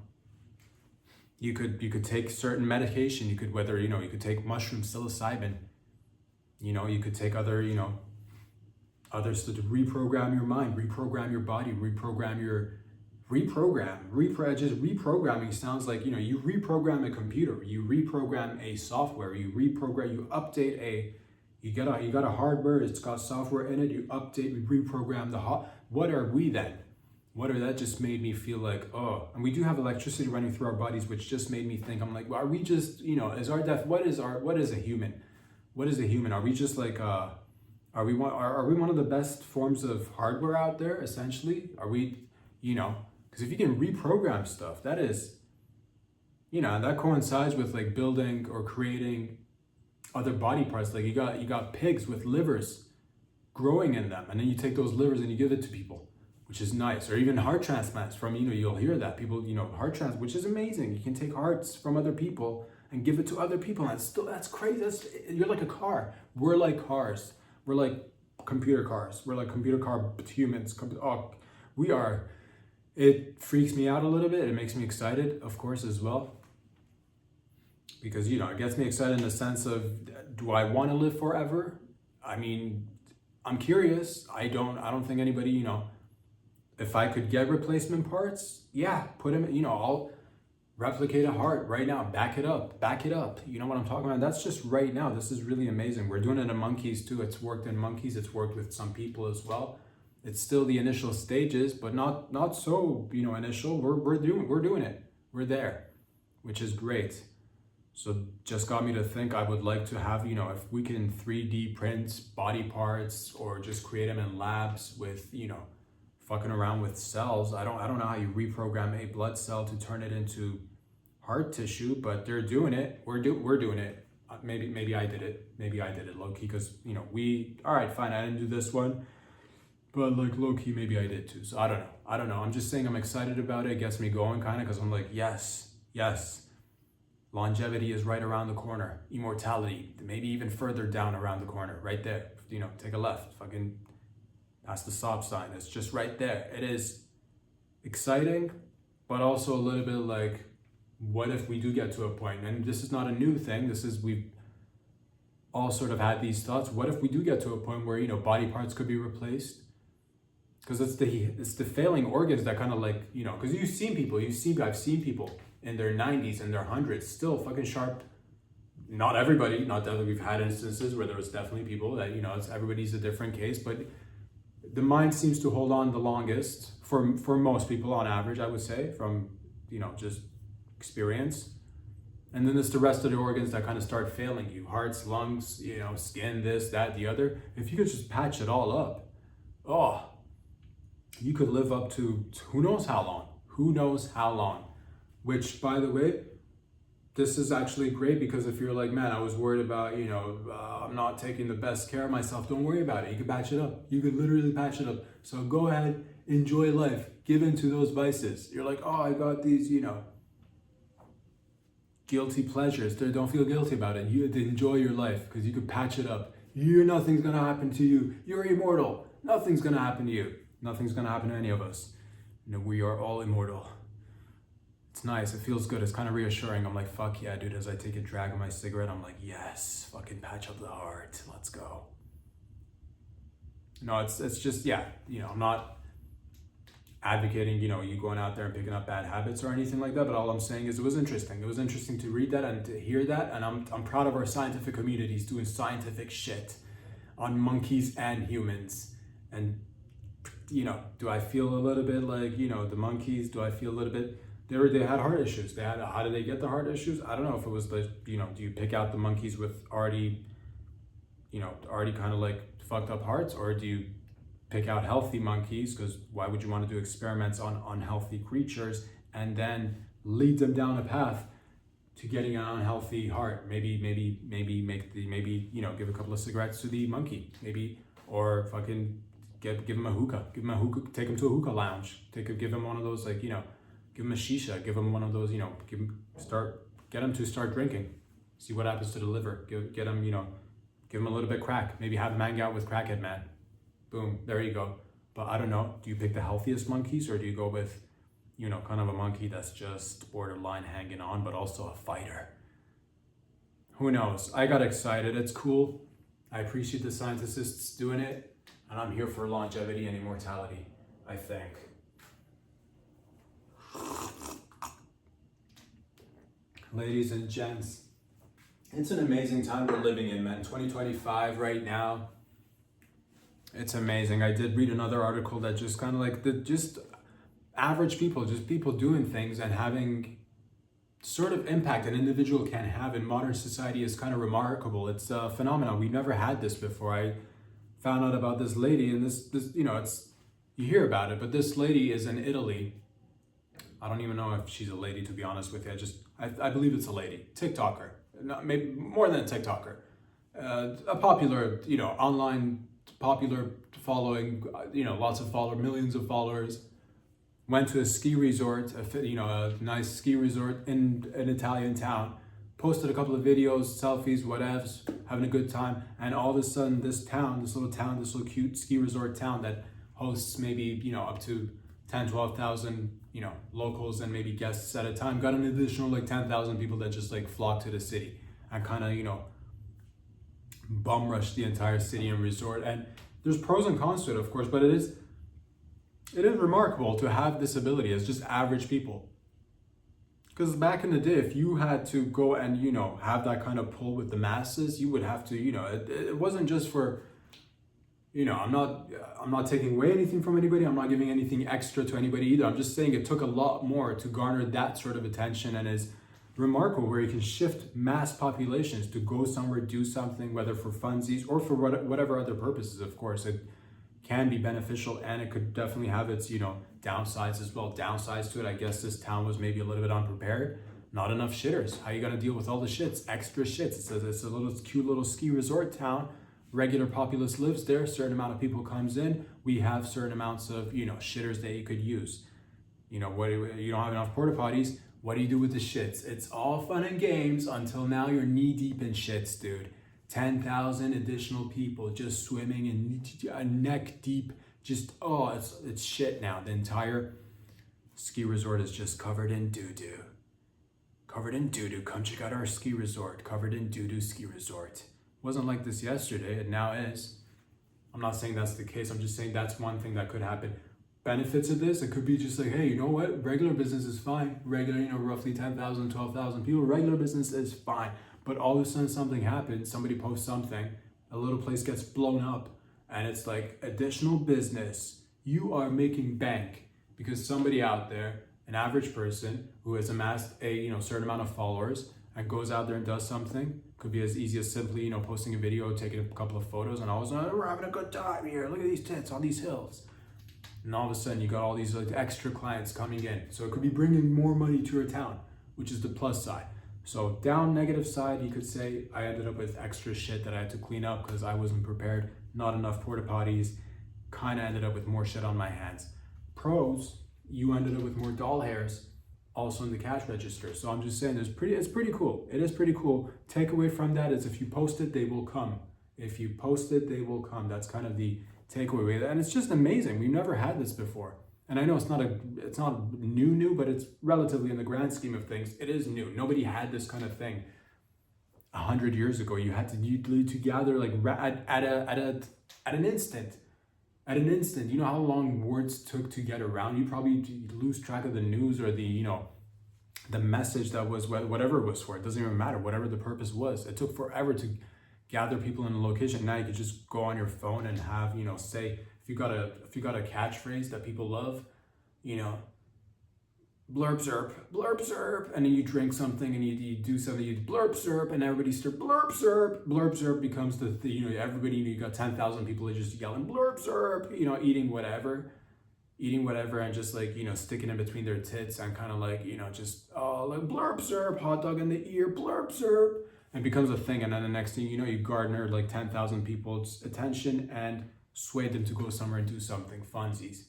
A: could take certain medication. You could take mushroom psilocybin. You could take other, others to reprogram your mind, reprogram your body, just reprogramming sounds like, you reprogram a computer, you reprogram a software, you update you got a hardware, it's got software in it, you reprogram what are we then? That just made me feel like, and we do have electricity running through our bodies, which just made me think, I'm like, well, are we just, what is a human? What is a human? Are we just like, are we one of the best forms of hardware out there, essentially? Are we, because if you can reprogram stuff, that is, that coincides with like building or creating other body parts. Like you got pigs with livers growing in them, and then you take those livers and you give it to people, which is nice. Or even heart transplants from, you'll hear that people, heart transplants, which is amazing. You can take hearts from other people and give it to other people. And that's crazy. You're like a car. We're like cars. We're like computer cars. We're like computer car humans. We are. It freaks me out a little bit. It makes me excited, of course, as well. Because, it gets me excited in the sense of, do I want to live forever? I mean, I'm curious. I don't think anybody, if I could get replacement parts, yeah, put them, I'll replicate a heart right now, back it up. You know what I'm talking about? That's just right now. This is really amazing. We're doing it in monkeys too. It's worked in monkeys. It's worked with some people as well. It's still the initial stages, but not so, initial. We're doing it. We're there, which is great. So just got me to think I would like to have, if we can 3D print body parts or just create them in labs with, fucking around with cells. I don't know how you reprogram a blood cell to turn it into heart tissue, but they're doing it. We're doing it. Maybe I did it low key, because all right, fine, I didn't do this one, but like low key maybe I did too. So I don't know. I'm just saying I'm excited about it. It gets me going kind of, because I'm like, yes. Longevity is right around the corner. Immortality, maybe even further down around the corner, right there. Take a left, fucking past the stop sign. It's just right there. It is exciting, but also a little bit like, what if we do get to a point? And this is not a new thing. We've all sort of had these thoughts. What if we do get to a point where, body parts could be replaced? Because it's the failing organs that kind of like, you know, because I've seen people in their 90s and their hundreds still fucking sharp. Not everybody, not that we've had instances where there was definitely people that, you know, everybody's a different case, but the mind seems to hold on the longest for most people on average, I would say, from, you know, just experience. And then it's the rest of the organs that kind of start failing you. Hearts, lungs, you know, skin, this, that, the other. If you could just patch it all up, oh, you could live up to who knows how long. Who knows how long. Which, by the way, this is actually great, because if you're like, man, I was worried about, you know, I'm not taking the best care of myself, don't worry about it. You can patch it up. You could literally patch it up. So go ahead, enjoy life, give in to those vices. You're like, oh, I got these, you know, guilty pleasures. Don't feel guilty about it. You enjoy your life because you could patch it up. Nothing's gonna happen to you. You're immortal. Nothing's gonna happen to you. Nothing's gonna happen to any of us. You know, we are all immortal. It's nice, it feels good, it's kind of reassuring. I'm like, fuck yeah, dude, as I take a drag of my cigarette, I'm like, yes, fucking patch up the heart, let's go. No, it's just, yeah, you know, I'm not advocating, you know, you going out there and picking up bad habits or anything like that, but all I'm saying is it was interesting. It was interesting to read that and to hear that, and I'm proud of our scientific communities doing scientific shit on monkeys and humans. And, you know, do I feel a little bit like, you know, the monkeys, do I feel a little bit... They had heart issues. How did they get the heart issues? I don't know if it was the, you know, do you pick out the monkeys with already kind of like fucked up hearts, or do you pick out healthy monkeys? Because why would you want to do experiments on unhealthy creatures and then lead them down a path to getting an unhealthy heart? Maybe you know, give a couple of cigarettes to the monkey, maybe, or fucking give him a hookah, take him to a hookah lounge, give him one of those, like, you know, give him a shisha, give him one of those, you know, get him to start drinking, see what happens to the liver, get him, you know, give him a little bit crack, maybe have him hang out with Crackhead Man. Boom, there you go. But I don't know, do you pick the healthiest monkeys, or do you go with, you know, kind of a monkey that's just borderline hanging on, but also a fighter? Who knows? I got excited, it's cool. I appreciate the scientists doing it, and I'm here for longevity and immortality, I think. Ladies and gents, it's an amazing time we're living in, man. 2025 right now. It's amazing. I did read another article that just kind of like just average people, just people doing things and having sort of impact an individual can have in modern society is kind of remarkable. It's a phenomenon. We've never had this before. I found out about this lady, and this you know, you hear about it, but this lady is in Italy. I don't even know if she's a lady, to be honest with you. I believe it's a lady. TikToker. Not, maybe more than a TikToker. A popular, you know, online popular following, you know, lots of followers, millions of followers. Went to a ski resort, a nice ski resort in an Italian town. Posted a couple of videos, selfies, whatevs, having a good time. And all of a sudden, this little cute ski resort town that hosts maybe, you know, up to 10, 12,000, you know, locals and maybe guests at a time, got an additional like 10,000 people that just like flocked to the city and kind of, you know, bum rushed the entire city and resort. And there's pros and cons to it, of course, but it is remarkable to have this ability as just average people. Because back in the day, if you had to go and, you know, have that kind of pull with the masses, you would have to, you know, it wasn't just for, you know, I'm not taking away anything from anybody. I'm not giving anything extra to anybody either. I'm just saying it took a lot more to garner that sort of attention, and is remarkable where you can shift mass populations to go somewhere, do something, whether for funsies or for whatever other purposes. Of course, it can be beneficial, and it could definitely have its, you know, downsides as well. Downsides to it, I guess this town was maybe a little bit unprepared. Not enough shitters. How you gonna deal with all the shits, extra shits? It says it's a little cute little ski resort town. Regular populace lives there, certain amount of people comes in, we have certain amounts of, you know, shitters that you could use. You know, you don't have enough porta potties, what do you do with the shits? It's all fun and games until now you're knee deep in shits, dude. 10,000 additional people just swimming in neck deep, just, oh, it's shit now. The entire ski resort is just covered in doo-doo. Covered in doo-doo. Come check out our ski resort. Covered in doo-doo ski resort. Wasn't like this yesterday, it now is. I'm not saying that's the case. I'm just saying that's one thing that could happen. Benefits of this, it could be just like, hey, you know what? Regular business is fine. Regular, roughly 10,000, 12,000 people. Regular business is fine. But all of a sudden something happens. Somebody posts something. A little place gets blown up. And it's like additional business. You are making bank because somebody out there, an average person who has amassed a certain amount of followers and goes out there and does something. Could be as easy as simply posting a video, taking a couple of photos, and all of a sudden we're having a good time here. Look at these tits on these hills. And all of a sudden you got all these like extra clients coming in. So it could be bringing more money to your town, which is the plus side. So down negative side, you could say I ended up with extra shit that I had to clean up because I wasn't prepared. Not enough porta potties. Kind of ended up with more shit on my hands. Pros, you ended up with more doll hairs also in the cash register. So I'm just saying it's pretty cool. It is pretty cool. Takeaway from that is if you post it, they will come. If you post it, they will come. That's kind of the takeaway. And it's just amazing. We've never had this before. And I know it's not new, but it's relatively in the grand scheme of things, it is new. Nobody had this kind of thing 100 years ago. You had to gather like at an instant. At an instant, you know how long words took to get around? You probably lose track of the news or the message that was, whatever it was for. It doesn't even matter, whatever the purpose was. It took forever to gather people in a location. Now you could just go on your phone and have, say, if you got a catchphrase that people love, blurb zerp, and then you drink something and you do something, you blurb zerp, and everybody start blurb zerp becomes everybody, you got 10,000 people that just yelling blurb zerp, eating whatever, and just like, sticking in between their tits and kind of like, just, like blurb zerp, hot dog in the ear, blurb zerp, and becomes a thing. And then the next thing you garner like 10,000 people's attention and sway them to go somewhere and do something, funsies.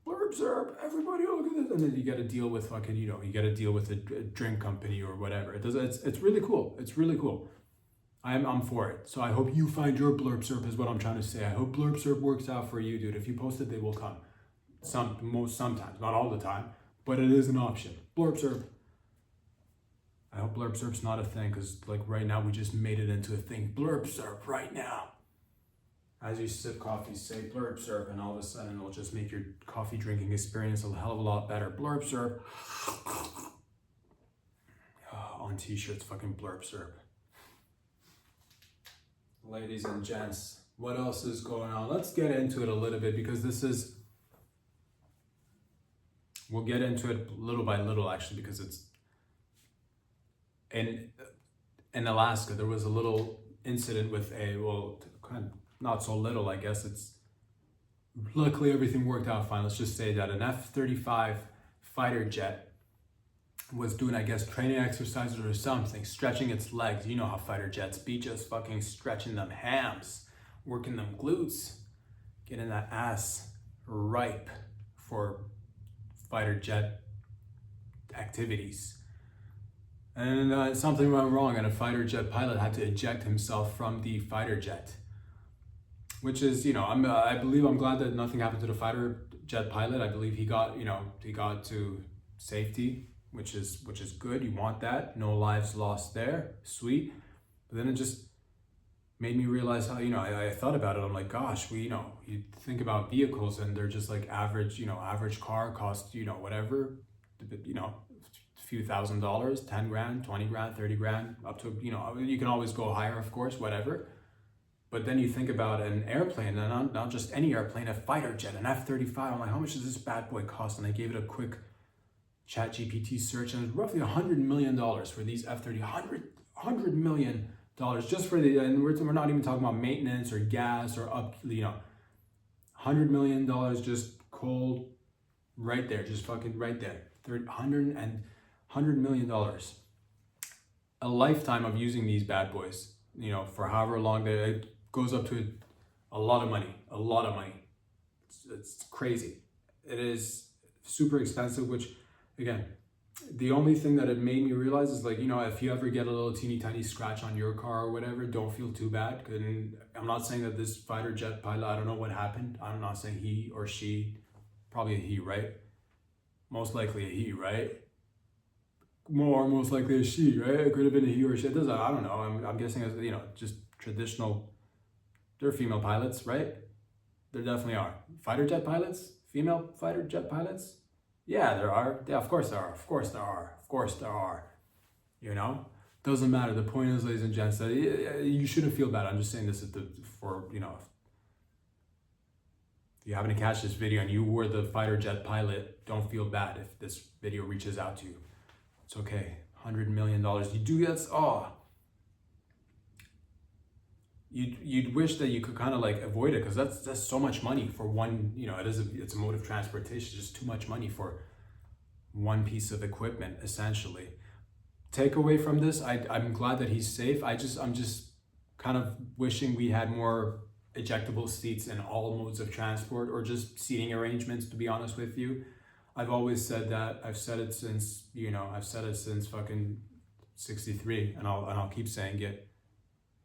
A: Blurb zerp, everybody look at this, and then you got to deal with fucking, you got to deal with a drink company or whatever. It's really cool. It's really cool. I'm for it. So I hope you find your blurb zerp is what I'm trying to say. I hope blurb zerp works out for you, dude. If you post it, they will come. Sometimes, not all the time, but it is an option. Blurb zerp. I hope blurb zerp's not a thing because like right now we just made it into a thing. Blurb zerp right now. As you sip coffee, say blurb zerp, and all of a sudden it'll just make your coffee drinking experience a hell of a lot better. Blurb zerp. On t-shirts, fucking blurb zerp. Ladies and gents, what else is going on? Let's get into it a little bit because we'll get into it little by little actually because it's in Alaska. There was a little incident with kind of not so little, I guess. Luckily everything worked out fine. Let's just say that an F-35 fighter jet was doing, I guess, training exercises or something, stretching its legs. You know how fighter jets be, just fucking stretching them hams, working them glutes, getting that ass ripe for fighter jet activities. And something went wrong and a fighter jet pilot had to eject himself from the fighter jet. Which is, I'm glad that nothing happened to the fighter jet pilot. I believe he got to safety, which is good. You want that. No lives lost there. Sweet. But then it just made me realize how, I thought about it. I'm like, gosh, you think about vehicles and they're just like average car costs, whatever, a few $1,000s, 10 grand, 20 grand, 30 grand, up to, you can always go higher, of course, whatever. But then you think about an airplane, and not just any airplane, a fighter jet, an F-35. I'm like, how much does this bad boy cost? And I gave it a quick ChatGPT search, and it's roughly $100 million for these F-30. $100 million just for and we're not even talking about maintenance or gas or $100 million just cold right there, just fucking right there. $100 million. A lifetime of using these bad boys, for however long it goes up to a lot of money. It's crazy. It is super expensive, which again, the only thing that it made me realize is like, if you ever get a little teeny tiny scratch on your car or whatever, don't feel too bad. And I'm not saying that this fighter jet pilot, I don't know what happened. I'm not saying he or she, probably a he, right? Most likely a he, right? Most likely a she, right? It could have been a he or a she. I don't know. I'm guessing as, just traditional There are female pilots, right? There definitely are. Fighter jet pilots? Female fighter jet pilots? Yeah, there are. Yeah, of course there are. Of course there are. Of course there are. You know? Doesn't matter. The point is, ladies and gents, that you shouldn't feel bad. I'm just saying this for, you know, if you happen to catch this video and you were the fighter jet pilot, don't feel bad if this video reaches out to you. It's okay. $100 million. You do this, you'd wish that you could kind of like avoid it, because that's so much money for one, you know, it's a mode of transportation, just too much money for one piece of equipment, essentially. Takeaway from this, I'm glad that he's safe. I'm just kind of wishing we had more ejectable seats in all modes of transport, or just seating arrangements, to be honest with you. I've always said that. I've said it since, you know, fucking 63, and I'll keep saying it.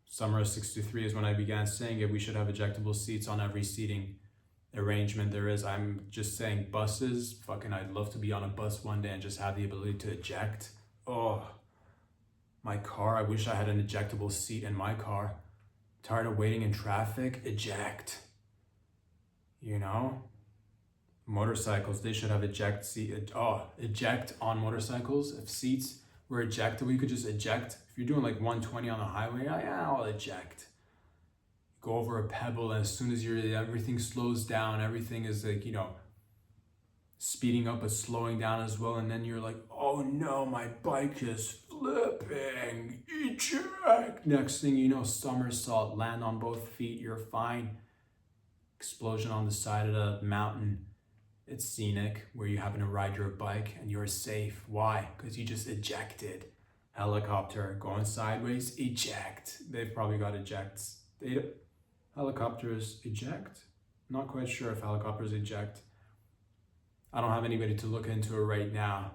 A: Summer of 63 is when I began saying it. We should have ejectable seats on every seating arrangement there is. I'm just saying buses, fucking I'd love to be on a bus one day and just have the ability to eject. Oh, my car, I wish I had an ejectable seat in my car. Tired of waiting in traffic? Eject. You know? Motorcycles, they should have eject on motorcycles. If seats were ejectable, you could just eject. If you're doing like 120 on the highway, yeah, I'll eject. Go over a pebble, and as soon as everything slows down, everything is like, you know, speeding up but slowing down as well, and then you're like, oh no, my bike is flipping, eject. Next thing you know, somersault, land on both feet, you're fine. Explosion on the side of the mountain. It's scenic, where you happen to ride your bike and you're safe. Why? Because you just ejected. Helicopter going sideways, eject. They've probably got ejects. Helicopters eject? Not quite sure if helicopters eject. I don't have anybody to look into it right now.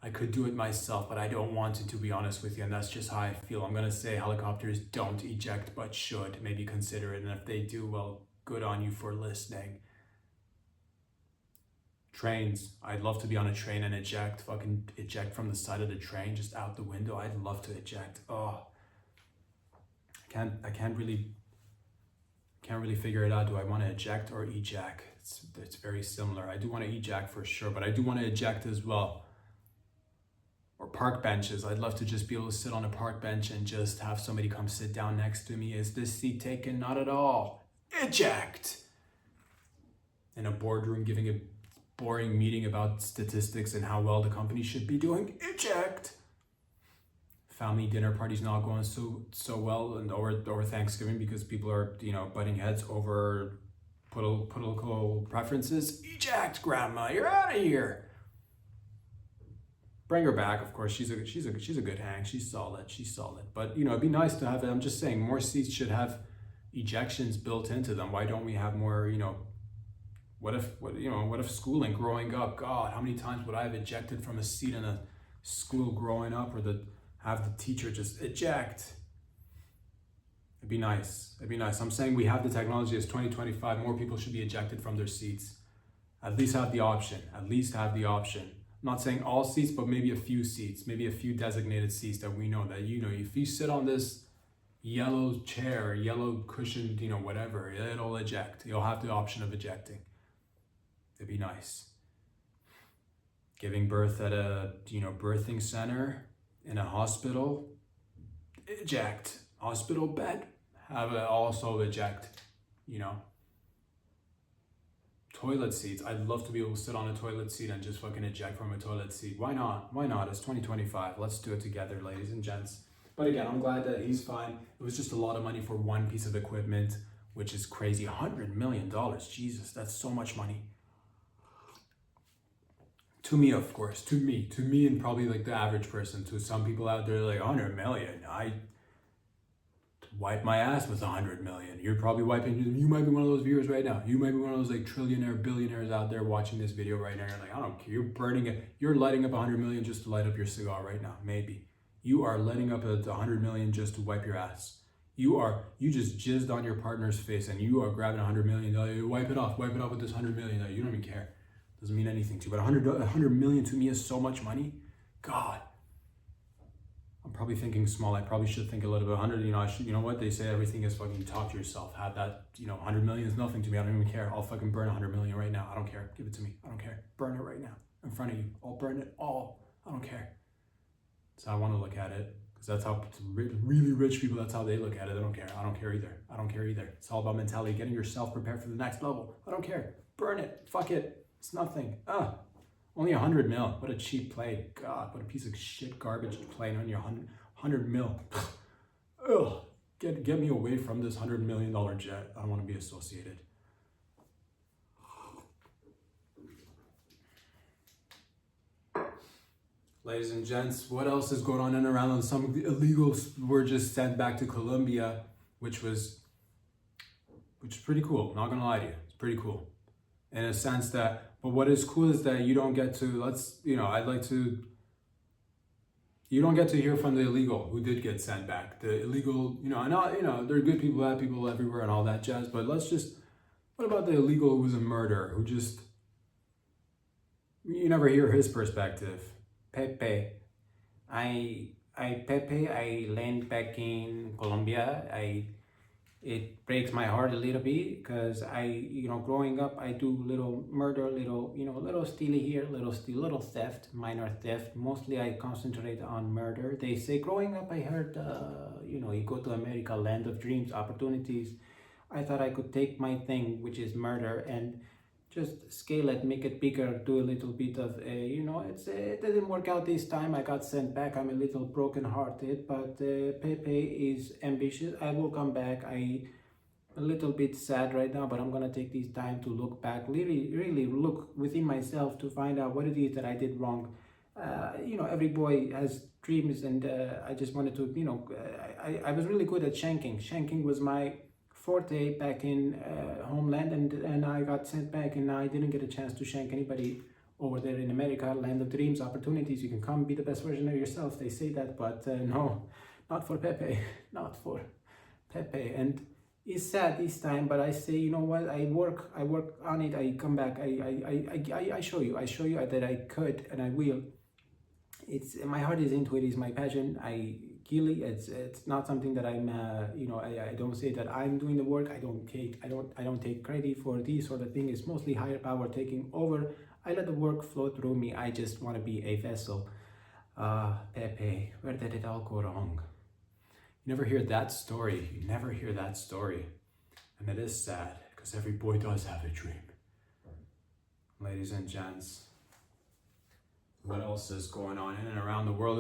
A: I could do it myself, but I don't want to be honest with you, and that's just how I feel. I'm gonna say helicopters don't eject, but should. Maybe consider it, and if they do, well, good on you for listening. Trains, I'd love to be on a train and eject, fucking eject from the side of the train, just out the window. I'd love to eject. Oh, I can't really figure it out. Do I want to eject or eject? It's very similar. I do want to eject for sure, but I do want to eject as well. Or park benches. I'd love to just be able to sit on a park bench and just have somebody come sit down next to me. Is this seat taken? Not at all. Eject. In a boardroom, giving a boring meeting about statistics and how well the company should be doing. Eject. Family dinner parties not going so well, and over Thanksgiving, because people are, you know, butting heads over political preferences. Eject, grandma, you're out of here. Bring her back, of course. She's a good hang. She's solid. But you know, it'd be nice to have it. I'm just saying, more seats should have ejections built into them. Why don't we have more? You know, what if schooling growing up? God, how many times would I have ejected from a seat in a school growing up, or have the teacher just eject? It'd be nice. I'm saying we have the technology. It's 2025. More people should be ejected from their seats. At least have the option. I'm not saying all seats, but maybe a few seats, maybe a few designated seats that we know that, you know, if you sit on this yellow chair, yellow cushioned, you know, whatever, it'll eject. You'll have the option of ejecting. It'd be nice. Giving birth at a, you know, birthing center, in a hospital, eject. Hospital bed, have it also eject, you know. Toilet seats, I'd love to be able to sit on a toilet seat and just fucking eject from a toilet seat. Why not? It's 2025. Let's do it together, ladies and gents. But again, I'm glad that he's fine. It was just a lot of money for one piece of equipment, which is crazy. $100 million. Jesus, that's so much money. To me, of course. To me and probably like the average person. To some people out there, like, 100 million. I wipe my ass with 100 million. You're probably wiping. You might be one of those viewers right now. You might be one of those like trillionaire, billionaires out there watching this video right now. You're like, I don't care. You're burning it. You're lighting up 100 million just to light up your cigar right now. Maybe you are lighting up 100 million just to wipe your ass. You just jizzed on your partner's face and you are grabbing 100 million. You wipe it off with this 100 million. You don't even care. Doesn't mean anything to you. But 100 million to me is so much money. God, I'm probably thinking small. I probably should think a little bit. 100, you know what? They say everything is fucking talk to yourself. Have that, 100 million is nothing to me. I don't even care. I'll fucking burn 100 million right now. I don't care. Give it to me. I don't care. Burn it right now in front of you. I'll burn it all. I don't care. So I want to look at it because that's how really rich people, that's how they look at it. They don't care. I don't care either. I don't care either. It's all about mentality, getting yourself prepared for the next level. I don't care. Burn it. Fuck it. It's nothing. Only 100 mil. What a cheap plane. God, what a piece of shit garbage plane on your 100 mil. Ugh. Get me away from this $100 million jet. I don't want to be associated. Ladies and gents, what else is going on in around? Some of the illegals were just sent back to Colombia, which is pretty cool. Not gonna lie to you, it's pretty cool. In a sense that, but what is cool is that you don't get to, you don't get to hear from the illegal who did get sent back. The illegal, there are good people, bad people everywhere and all that jazz, but what about the illegal who was a murderer, who just, you never hear his perspective. Pepe, I land back in Colombia. It breaks my heart a little bit because growing up, I do little murder, little stealing here, little theft, minor theft. Mostly I concentrate on murder. They say growing up, I heard, you go to America, land of dreams, opportunities. I thought I could take my thing, which is murder, and just scale it, make it bigger, do a little bit of, it didn't work out this time. I got sent back. I'm a little broken-hearted, but Pepe is ambitious. I will come back. I'm a little bit sad right now, but I'm gonna take this time to look back, really look within myself to find out what it is that I did wrong. Every boy has dreams, and I just wanted to, I was really good at shanking. Shanking was my forte back in homeland, and I got sent back, and I didn't get a chance to shank anybody over there in America, land of dreams, opportunities. You can come be the best version of yourself. They say that, but no, not for Pepe, not for Pepe. And it's sad this time, but I say, you know what? I work on it. I come back. I show you that I could, and I will. It's my heart is into it. It's my passion. It's not something that I'm I don't say that I'm doing the work. I don't take credit for this or the thing. It's mostly higher power taking over. I let the work flow through me. I just want to be a vessel. Pepe, where did it all go wrong? You never hear that story. And it is sad because every boy does have a dream. Ladies and gents, what else is going on in and around the world?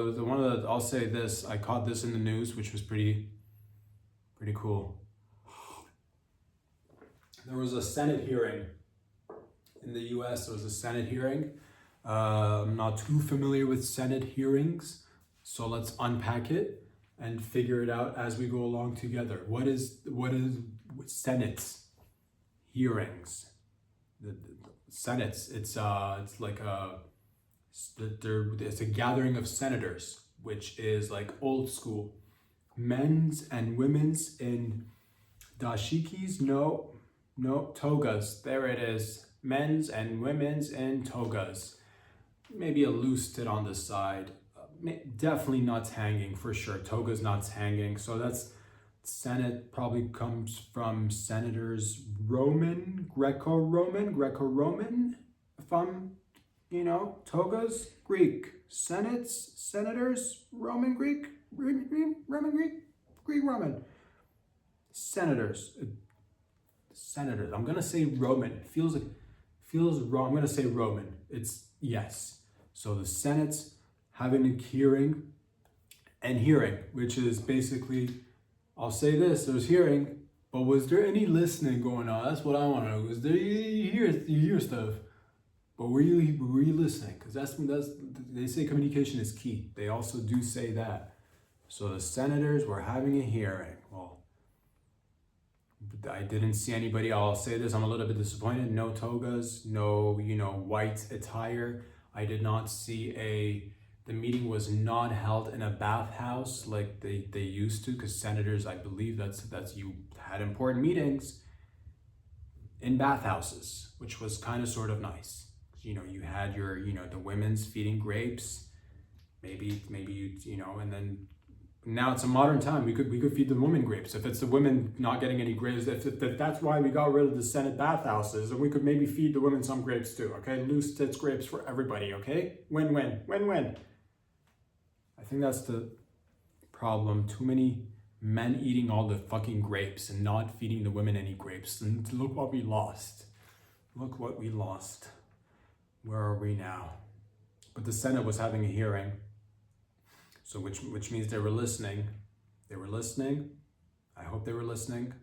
A: I'll say this, I caught this in the news, which was pretty cool. There was a Senate hearing in the US. There was a Senate hearing. I'm not too familiar with Senate hearings, so let's unpack it and figure it out as we go along together. What is Senate's hearings? The Senate's, it's like it's a gathering of senators, which is like old school. Men's and women's in dashikis, no, togas. There it is. Men's and women's in togas. Maybe a loose tit on the side. Definitely not hanging for sure. Toga's not hanging. So that's Senate, probably comes from senators Greco-Roman, if I'm, togas, Greek, senators, Roman, Greek, Roman, senators. I'm gonna say Roman. Feels wrong. I'm gonna say Roman. It's yes. So the Senate's having a hearing, which is basically, I'll say this: there's hearing, but was there any listening going on? That's what I want to know. Was there you hear stuff? But were you listening? Because that's they say communication is key. They also do say that. So the senators were having a hearing. Well, I didn't see anybody. I'll say this: I'm a little bit disappointed. No togas, no white attire. I did not see the meeting was not held in a bathhouse like they used to, because senators, I believe that's you had important meetings in bathhouses, which was kind of sort of nice. You had your, the women's feeding grapes, maybe you, and then now it's a modern time. We could feed the women grapes. If it's the women not getting any grapes, if that's why we got rid of the Senate bathhouses, and we could maybe feed the women some grapes too. Okay, loose tits grapes for everybody. Okay, win-win, win-win. I think that's the problem. Too many men eating all the fucking grapes and not feeding the women any grapes. And look what we lost. Look what we lost. Where are we now? But the Senate was having a hearing. So which means they were listening. They were listening. I hope they were listening.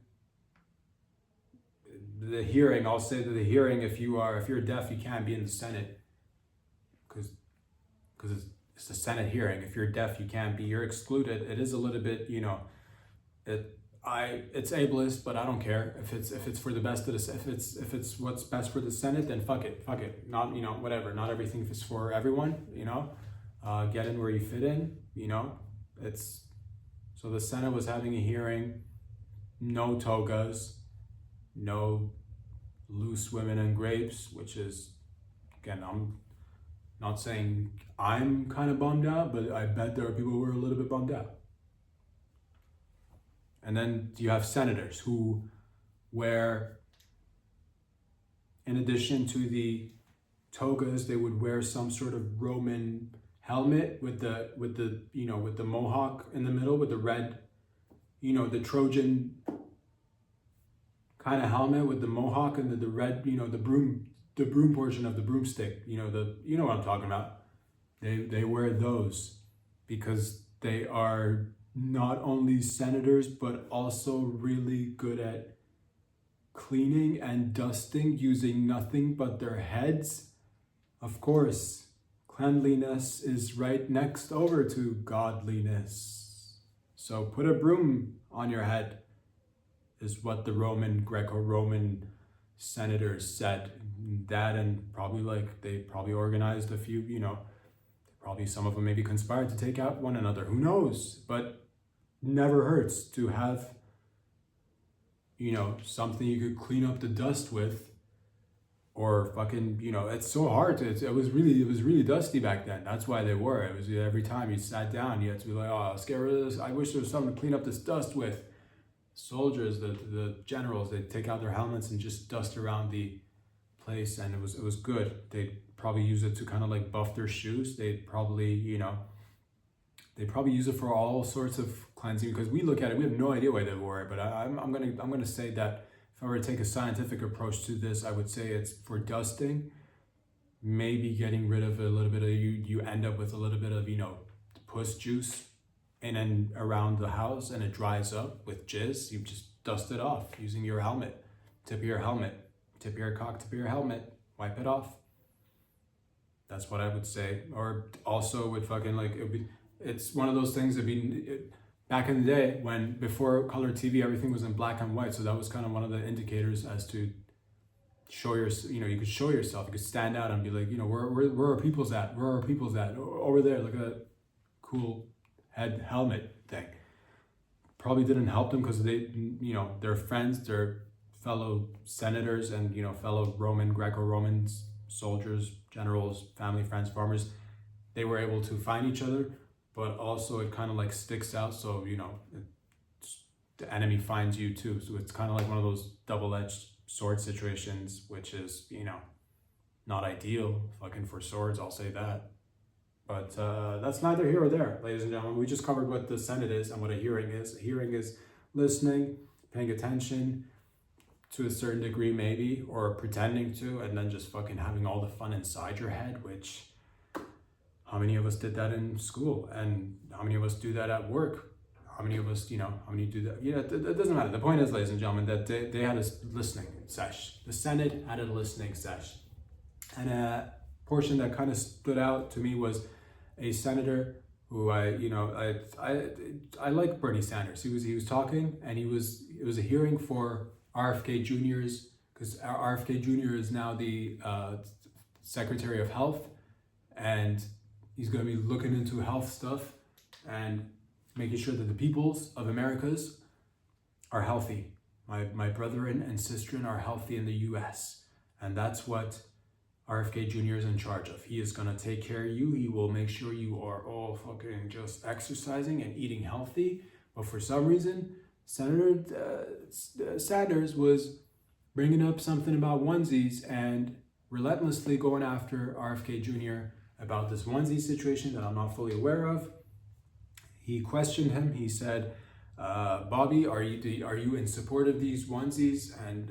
A: The hearing, I'll say that the hearing, if you're deaf, you can't be in the Senate. Because it's the Senate hearing. If you're deaf, you can't be. You're excluded. It is a little bit, it's ableist, but I don't care. If it's for the best of the, if it's what's best for the Senate, then fuck it. Not, whatever. Not everything is for everyone, get in where you fit in, so the Senate was having a hearing, no togas, no loose women and grapes, which is, again, I'm not saying I'm kind of bummed out, but I bet there are people who are a little bit bummed out. And then you have senators who wear, in addition to the togas, they would wear some sort of Roman helmet with the mohawk in the middle, with the red, the Trojan kind of helmet with the mohawk and the red, the broom portion of the broomstick, what I'm talking about. They wear those because they are not only senators, but also really good at cleaning and dusting using nothing but their heads. Of course, cleanliness is right next over to godliness. So put a broom on your head, is what the Greco-Roman senators said. That, and probably they probably organized a few, probably some of them maybe conspired to take out one another. Who knows? But never hurts to have, something you could clean up the dust with, or fucking, it's so hard to, it was really dusty back then. That's why they were. It was every time you sat down, you had to be like, oh, let's get rid of this. I wish there was something to clean up this dust with. Soldiers, the generals, they'd take out their helmets and just dust around the place, and it was good. They'd probably use it to kind of buff their shoes. They'd probably, they probably use it for all sorts of cleansing, because we look at it, we have no idea why they wore it. But I'm gonna say that if I were to take a scientific approach to this, I would say it's for dusting, maybe getting rid of a little bit of, you end up with a little bit of, puss juice in and around the house, and it dries up with jizz. You just dust it off using your helmet, tip of your helmet, tip of your cock, tip of your helmet, wipe it off. That's what I would say. Or also with fucking it's one of those things. Back in the day, before color TV, everything was in black and white. So that was kind of one of the indicators as to show your, you could show yourself. You could stand out and be like, where are people's at? Where are people's at? Over there, look at that cool head helmet thing. Probably didn't help them because they, their friends, their fellow senators and, fellow Greco-Roman soldiers, generals, family, friends, farmers, they were able to find each other. But also it kind of sticks out, so the enemy finds you too. So it's kind of like one of those double-edged sword situations, which is not ideal fucking for swords, I'll say that. But that's neither here or there, ladies and gentlemen. We just covered what the Senate is and what a hearing is. A hearing is listening, paying attention to a certain degree maybe, or pretending to, and then just fucking having all the fun inside your head, which... How many of us did that in school? And how many of us do that at work? How many of us, how many do that? It doesn't matter. The point is, ladies and gentlemen, that they had a listening sesh. The Senate had a listening sesh. And a portion that kind of stood out to me was a senator who I like Bernie Sanders. He was talking, and it was a hearing for RFK Jr.'s, because RFK Jr. is now the Secretary of Health, and he's going to be looking into health stuff and making sure that the peoples of Americas are healthy. My brethren and sisterin are healthy in the US. And that's what RFK Jr. is in charge of. He is going to take care of you. He will make sure you are all fucking just exercising and eating healthy. But for some reason, Senator Sanders was bringing up something about onesies and relentlessly going after RFK Jr. about this onesie situation that I'm not fully aware of. He questioned him. He said, Bobby, are you in support of these onesies? And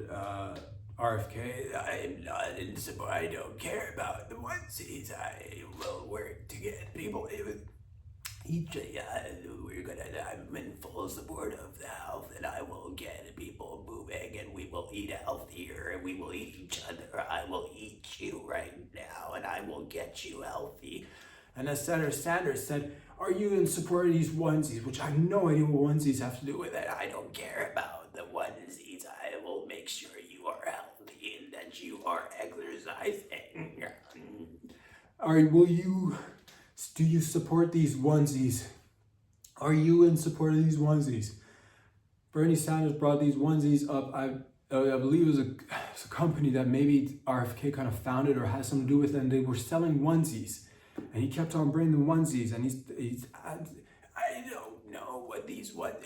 A: RFK, I'm not in support. I don't care about the onesies. I will work to get people. I'm in full support of the health, and I will get people moving, and we will eat healthier, and we will eat each other. I will eat you right now, and I will get you healthy. And as Senator Sanders said, are you in support of these onesies? Which I have no idea what onesies have to do with it. I don't care about the onesies. I will make sure you are healthy and that you are exercising. Do you support these onesies? Are you in support of these onesies? Bernie Sanders brought these onesies up. I believe it was a company that maybe RFK kind of founded or has something to do with it, and they were selling onesies. And he kept on bringing the onesies, and I don't know what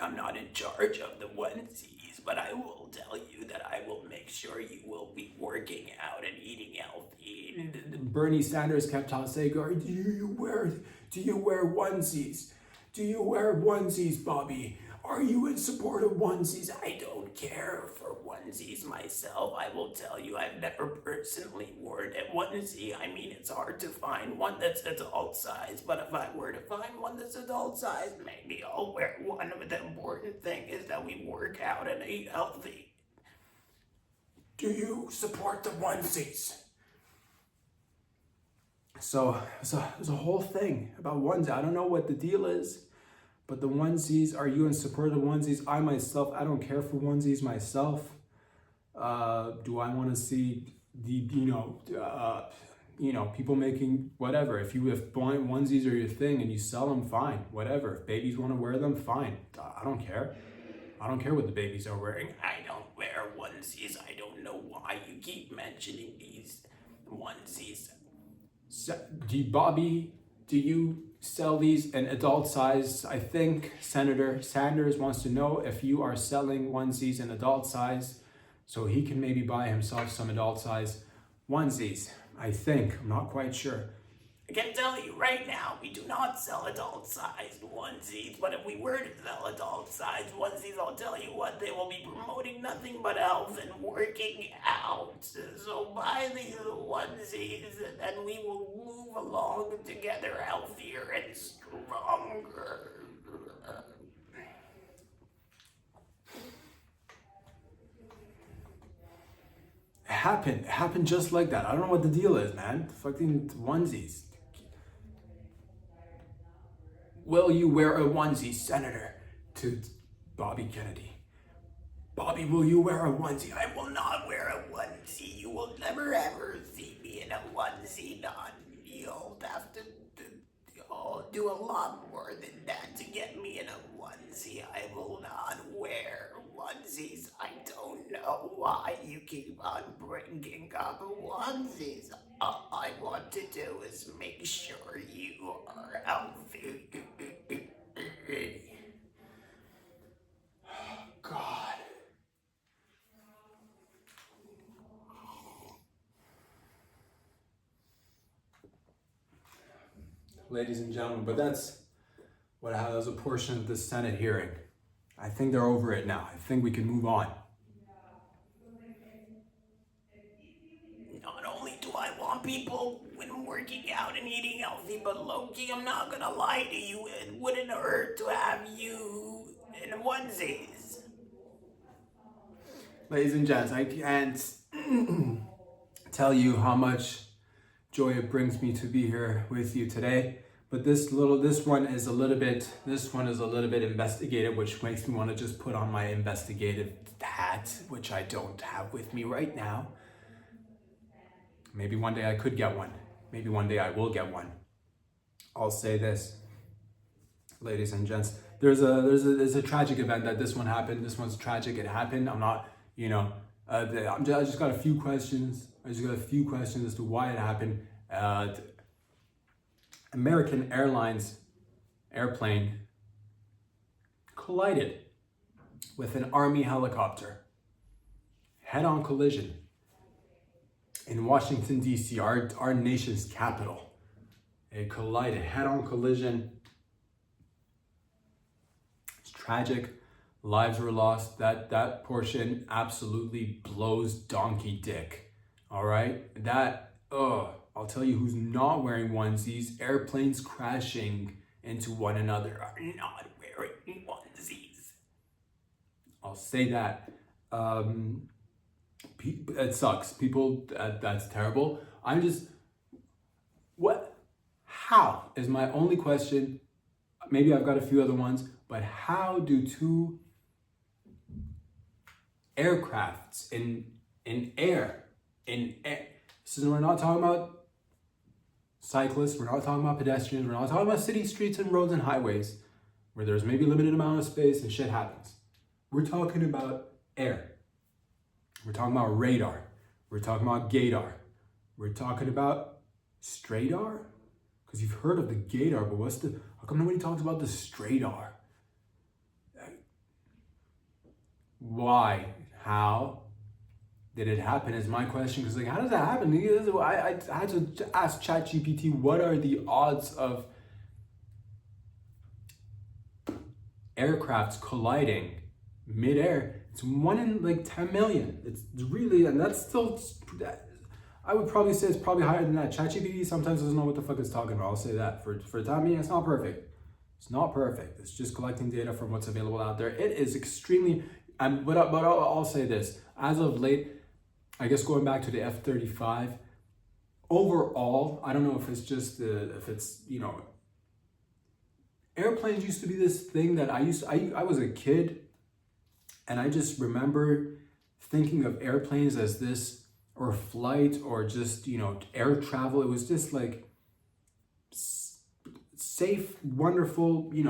A: I'm not in charge of the onesies, but I will tell you that I will make sure you will be working out and eating healthy. And Bernie Sanders kept on saying, do you wear onesies? Do you wear onesies, Bobby? Are you in support of onesies? I don't care for onesies myself. I will tell you, I've never personally worn a onesie. I mean, it's hard to find one that's adult size, but if I were to find one that's adult size, maybe I'll wear one. But the important thing is that we work out and eat healthy. Do you support the onesies? So there's a whole thing about onesies. I don't know what the deal is. But the onesies, are you in support of the onesies? I myself, I don't care for onesies myself. Do I want to see people making whatever? If onesies are your thing and you sell them, fine, whatever. If babies want to wear them, fine. I don't care. I don't care what the babies are wearing. I don't wear onesies. I don't know why you keep mentioning these onesies. Bobby, do you sell these in adult size? I think Senator Sanders wants to know if you are selling onesies in adult size so he can maybe buy himself some adult size onesies. I think, I'm not quite sure. I can tell you right now, we do not sell adult-sized onesies, but if we were to sell adult-sized onesies, I'll tell you what, they will be promoting nothing but health and working out. So buy these onesies, and then we will move along together healthier and stronger. It happened just like that. I don't know what the deal is, man. Fucking onesies. Will you wear a onesie, Senator? To Bobby Kennedy. Bobby, will you wear a onesie? I will not wear a onesie. You will never ever see me in a onesie. You'll have to do a lot more than that to get me in a onesie. I will not wear onesies. I don't know why you keep on bringing up onesies. All I want to do is make sure you are healthy. God. Ladies and gentlemen, but that's what that was a portion of the Senate hearing. I think they're over it now. I think we can move on. Not only do I want people when working out and eating healthy, but low-key, I'm not gonna lie to you, it wouldn't hurt to have you in onesies. Ladies and gents, I can't tell you how much joy it brings me to be here with you today. But this one is a little bit investigative, which makes me want to just put on my investigative hat, which I don't have with me right now. Maybe one day I could get one. Maybe one day I will get one. I'll say this, ladies and gents, there's a tragic event that this one happened. This one's tragic. It happened. I'm not, I just got a few questions. I just got a few questions as to why it happened. American Airlines airplane collided with an Army helicopter. Head-on collision in Washington, D.C., our nation's capital. It collided, head-on collision. It's tragic. Lives were lost. That portion absolutely blows donkey dick. All right? I'll tell you who's not wearing onesies. Airplanes crashing into one another are not wearing onesies. I'll say that. It sucks. People, that's terrible. How is my only question. Maybe I've got a few other ones, but how do two aircrafts in air, so we're not talking about cyclists, we're not talking about pedestrians, we're not talking about city streets and roads and highways where there's maybe a limited amount of space and shit happens. We're talking about air. We're talking about radar. We're talking about gaydar. We're talking about straydar? Because you've heard of the gaydar, but how come nobody talks about the straydar? Why? How did it happen is my question. Because how does that happen? I had to ask ChatGPT, what are the odds of aircrafts colliding mid-air? It's 1 in 10 million. It's really, and that's still, I would probably say it's probably higher than that. ChatGPT sometimes doesn't know what the fuck it's talking about. I'll say that. For the time being, it's not perfect. It's not perfect. It's just collecting data from what's available out there. It is extremely, but I'll say this. As of late, I guess going back to the F-35, overall, I don't know if it's just airplanes used to be this thing that I was a kid, and I just remember thinking of airplanes as this, or flight, or just, air travel. It was just like safe, wonderful, it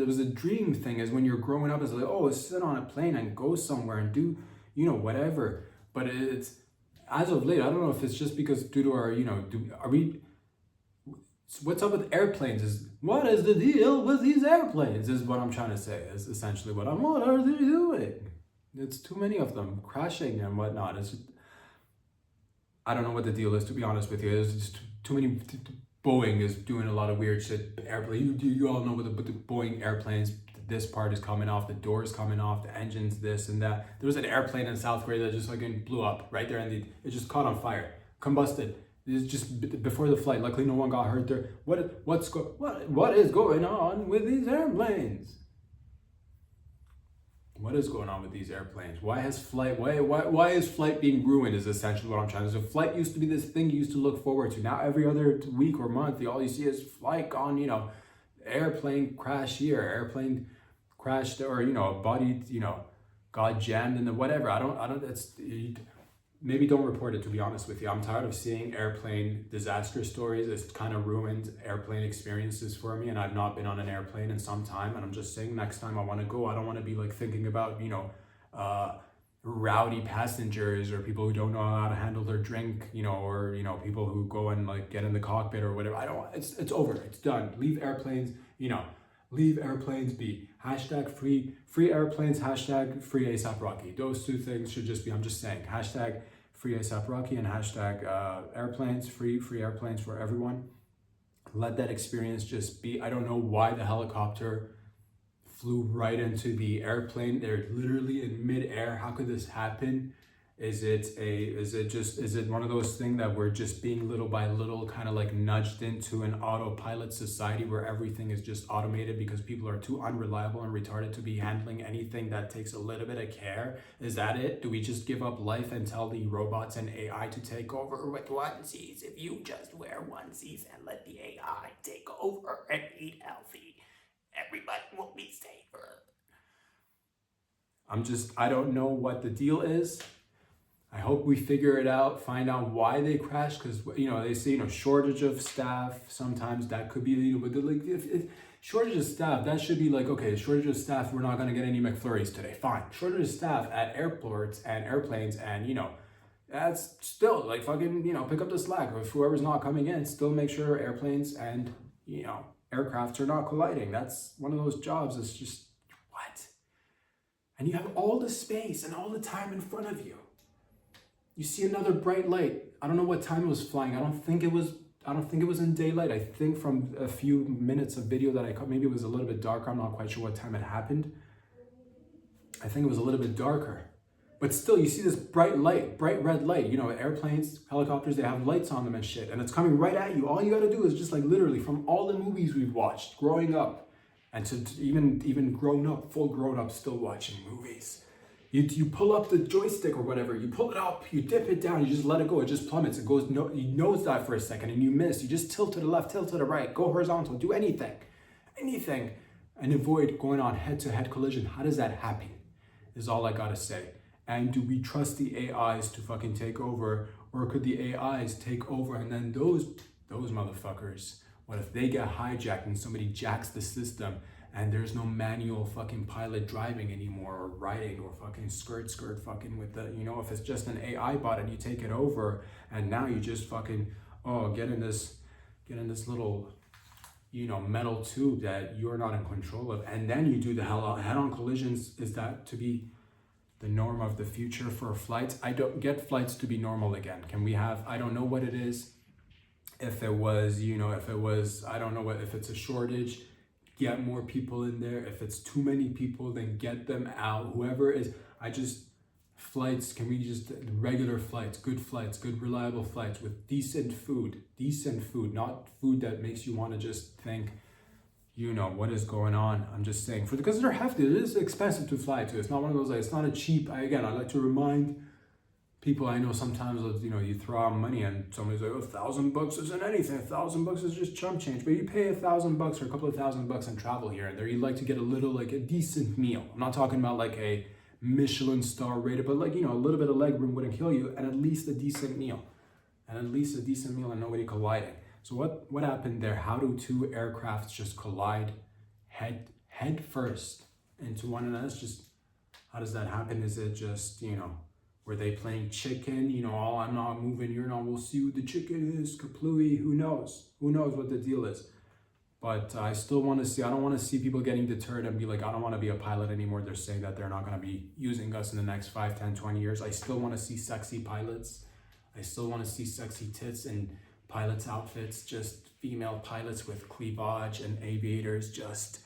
A: was a dream thing. As when you're growing up, it's like, sit on a plane and go somewhere and do, whatever. But it's, as of late, I don't know if it's just because due to our, what's up with airplanes? What is the deal with these airplanes is what I'm trying to say, is essentially what are they doing? It's too many of them crashing and whatnot. I don't know what the deal is, to be honest with you. There's just too many. Boeing is doing a lot of weird shit. Airplane, you all know with the Boeing airplanes, this part is coming off, the door is coming off, the engine's this and that. There was an airplane in South Korea that just blew up right there, and it just caught on fire, combusted. It's just before the flight. Luckily, no one got hurt there. What is going on with these airplanes? What is going on with these airplanes? Why is flight being ruined is essentially what I'm trying to say. So flight used to be this thing you used to look forward to. Now every other week or month, all you see is flight gone, airplane crash here, airplane crashed, or, a body, got jammed in the whatever. Maybe don't report it, to be honest with you. I'm tired of seeing airplane disaster stories. It's kind of ruined airplane experiences for me, and I've not been on an airplane in some time, and I'm just saying next time I want to go, I don't want to be thinking about, rowdy passengers or people who don't know how to handle their drink, or, people who go and get in the cockpit or whatever. It's over, it's done. Leave airplanes, leave airplanes be. Hashtag free airplanes, hashtag free ASAP Rocky. Those two things should just be, I'm just saying, hashtag free ASAP Rocky and hashtag airplanes, free airplanes for everyone. Let that experience just be. I don't know why the helicopter flew right into the airplane. They're literally in midair. How could this happen? Is it one of those things that we're just being little by little kind of nudged into an autopilot society where everything is just automated because people are too unreliable and retarded to be handling anything that takes a little bit of care? Is that it? Do we just give up life and tell the robots and AI to take over with onesies? If you just wear onesies and let the AI take over and eat healthy, everybody will be safer. I don't know what the deal is. I hope we figure it out, find out why they crash, because they say shortage of staff. Sometimes that could be but Shortage of staff, that should be like, okay, shortage of staff, we're not going to get any McFlurries today. Fine. Shortage of staff at airports and airplanes and, that's still like fucking, pick up the slack. If whoever's not coming in, still make sure airplanes and, aircrafts are not colliding. That's one of those jobs that's just, what? And you have all the space and all the time in front of you. You see another bright light. I don't know what time it was flying. I don't think it was in daylight. I think from a few minutes of video that I caught, maybe it was a little bit darker. I'm not quite sure what time it happened. I think it was a little bit darker. But still, you see this bright light, bright red light. Airplanes, helicopters, they have lights on them and shit. And it's coming right at you. All you gotta do is just like literally from all the movies we've watched growing up, and to even grown up, full grown up, still watching movies. You pull up the joystick or whatever, you pull it up, you dip it down, you just let it go, it just plummets, it goes, you nosedive for a second and you miss, you just tilt to the left, tilt to the right, go horizontal, do anything, and avoid going on head-to-head collision. How does that happen, is all I gotta say. And do we trust the AIs to fucking take over, or could the AIs take over and then those motherfuckers, what if they get hijacked and somebody jacks the system and there's no manual fucking pilot driving anymore or riding or fucking skirt fucking with the, if it's just an AI bot and you take it over and now you just fucking, get in this little, metal tube that you're not in control of, and then you do the head-on collisions. Is that to be the norm of the future for flights? I don't get flights to be normal again. Can we have, I don't know what it is. If it was, I don't know if it's a shortage, get more people in there. If it's too many people, then get them out. Whoever is, flights, can we just, regular flights, good reliable flights with decent food, not food that makes you want to just think, what is going on. I'm just saying, because they're hefty, it is expensive to fly too. It's not one of those, like, it's not a cheap, I like to remind people I know sometimes, you throw out money and somebody's like, $1,000 isn't anything. $1,000 is just chump change. But you pay $1,000 or a couple of $1,000 in travel here and there. You like to get a little, like a decent meal. I'm not talking about like a Michelin star rated, but like, a little bit of leg room wouldn't kill you, and at least a decent meal. And nobody colliding. So what happened there? How do two aircrafts just collide head first into one another? It's just, how does that happen? Is it just, were they playing chicken? I'm not moving, you're not, we'll see who the chicken is, kaplooey, who knows? Who knows what the deal is? But I still want to see, I don't want to see people getting deterred and be like, I don't want to be a pilot anymore. They're saying that they're not going to be using us in the next 5, 10, 20 years. I still want to see sexy pilots. I still want to see sexy tits and pilots' outfits, just female pilots with cleavage and aviators just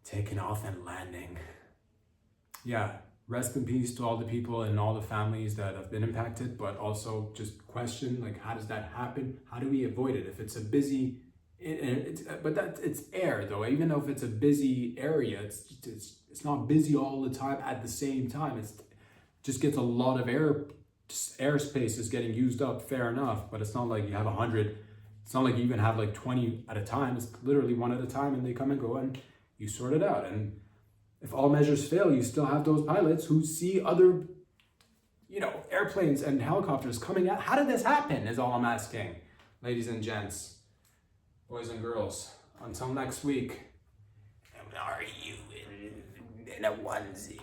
A: taking off and landing. Yeah. Rest in peace to all the people and all the families that have been impacted, but also just question, like, how does that happen? How do we avoid it? If it's a busy, it's air though. Even though if it's a busy area, it's not busy all the time at the same time. It just gets a lot of airspace is getting used up, fair enough, but it's not like you have 100. It's not like you even have like 20 at a time. It's literally one at a time and they come and go and you sort it out. And if all measures fail, you still have those pilots who see other, airplanes and helicopters coming out. How did this happen is all I'm asking. Ladies and gents, boys and girls, until next week. And are you in a onesie?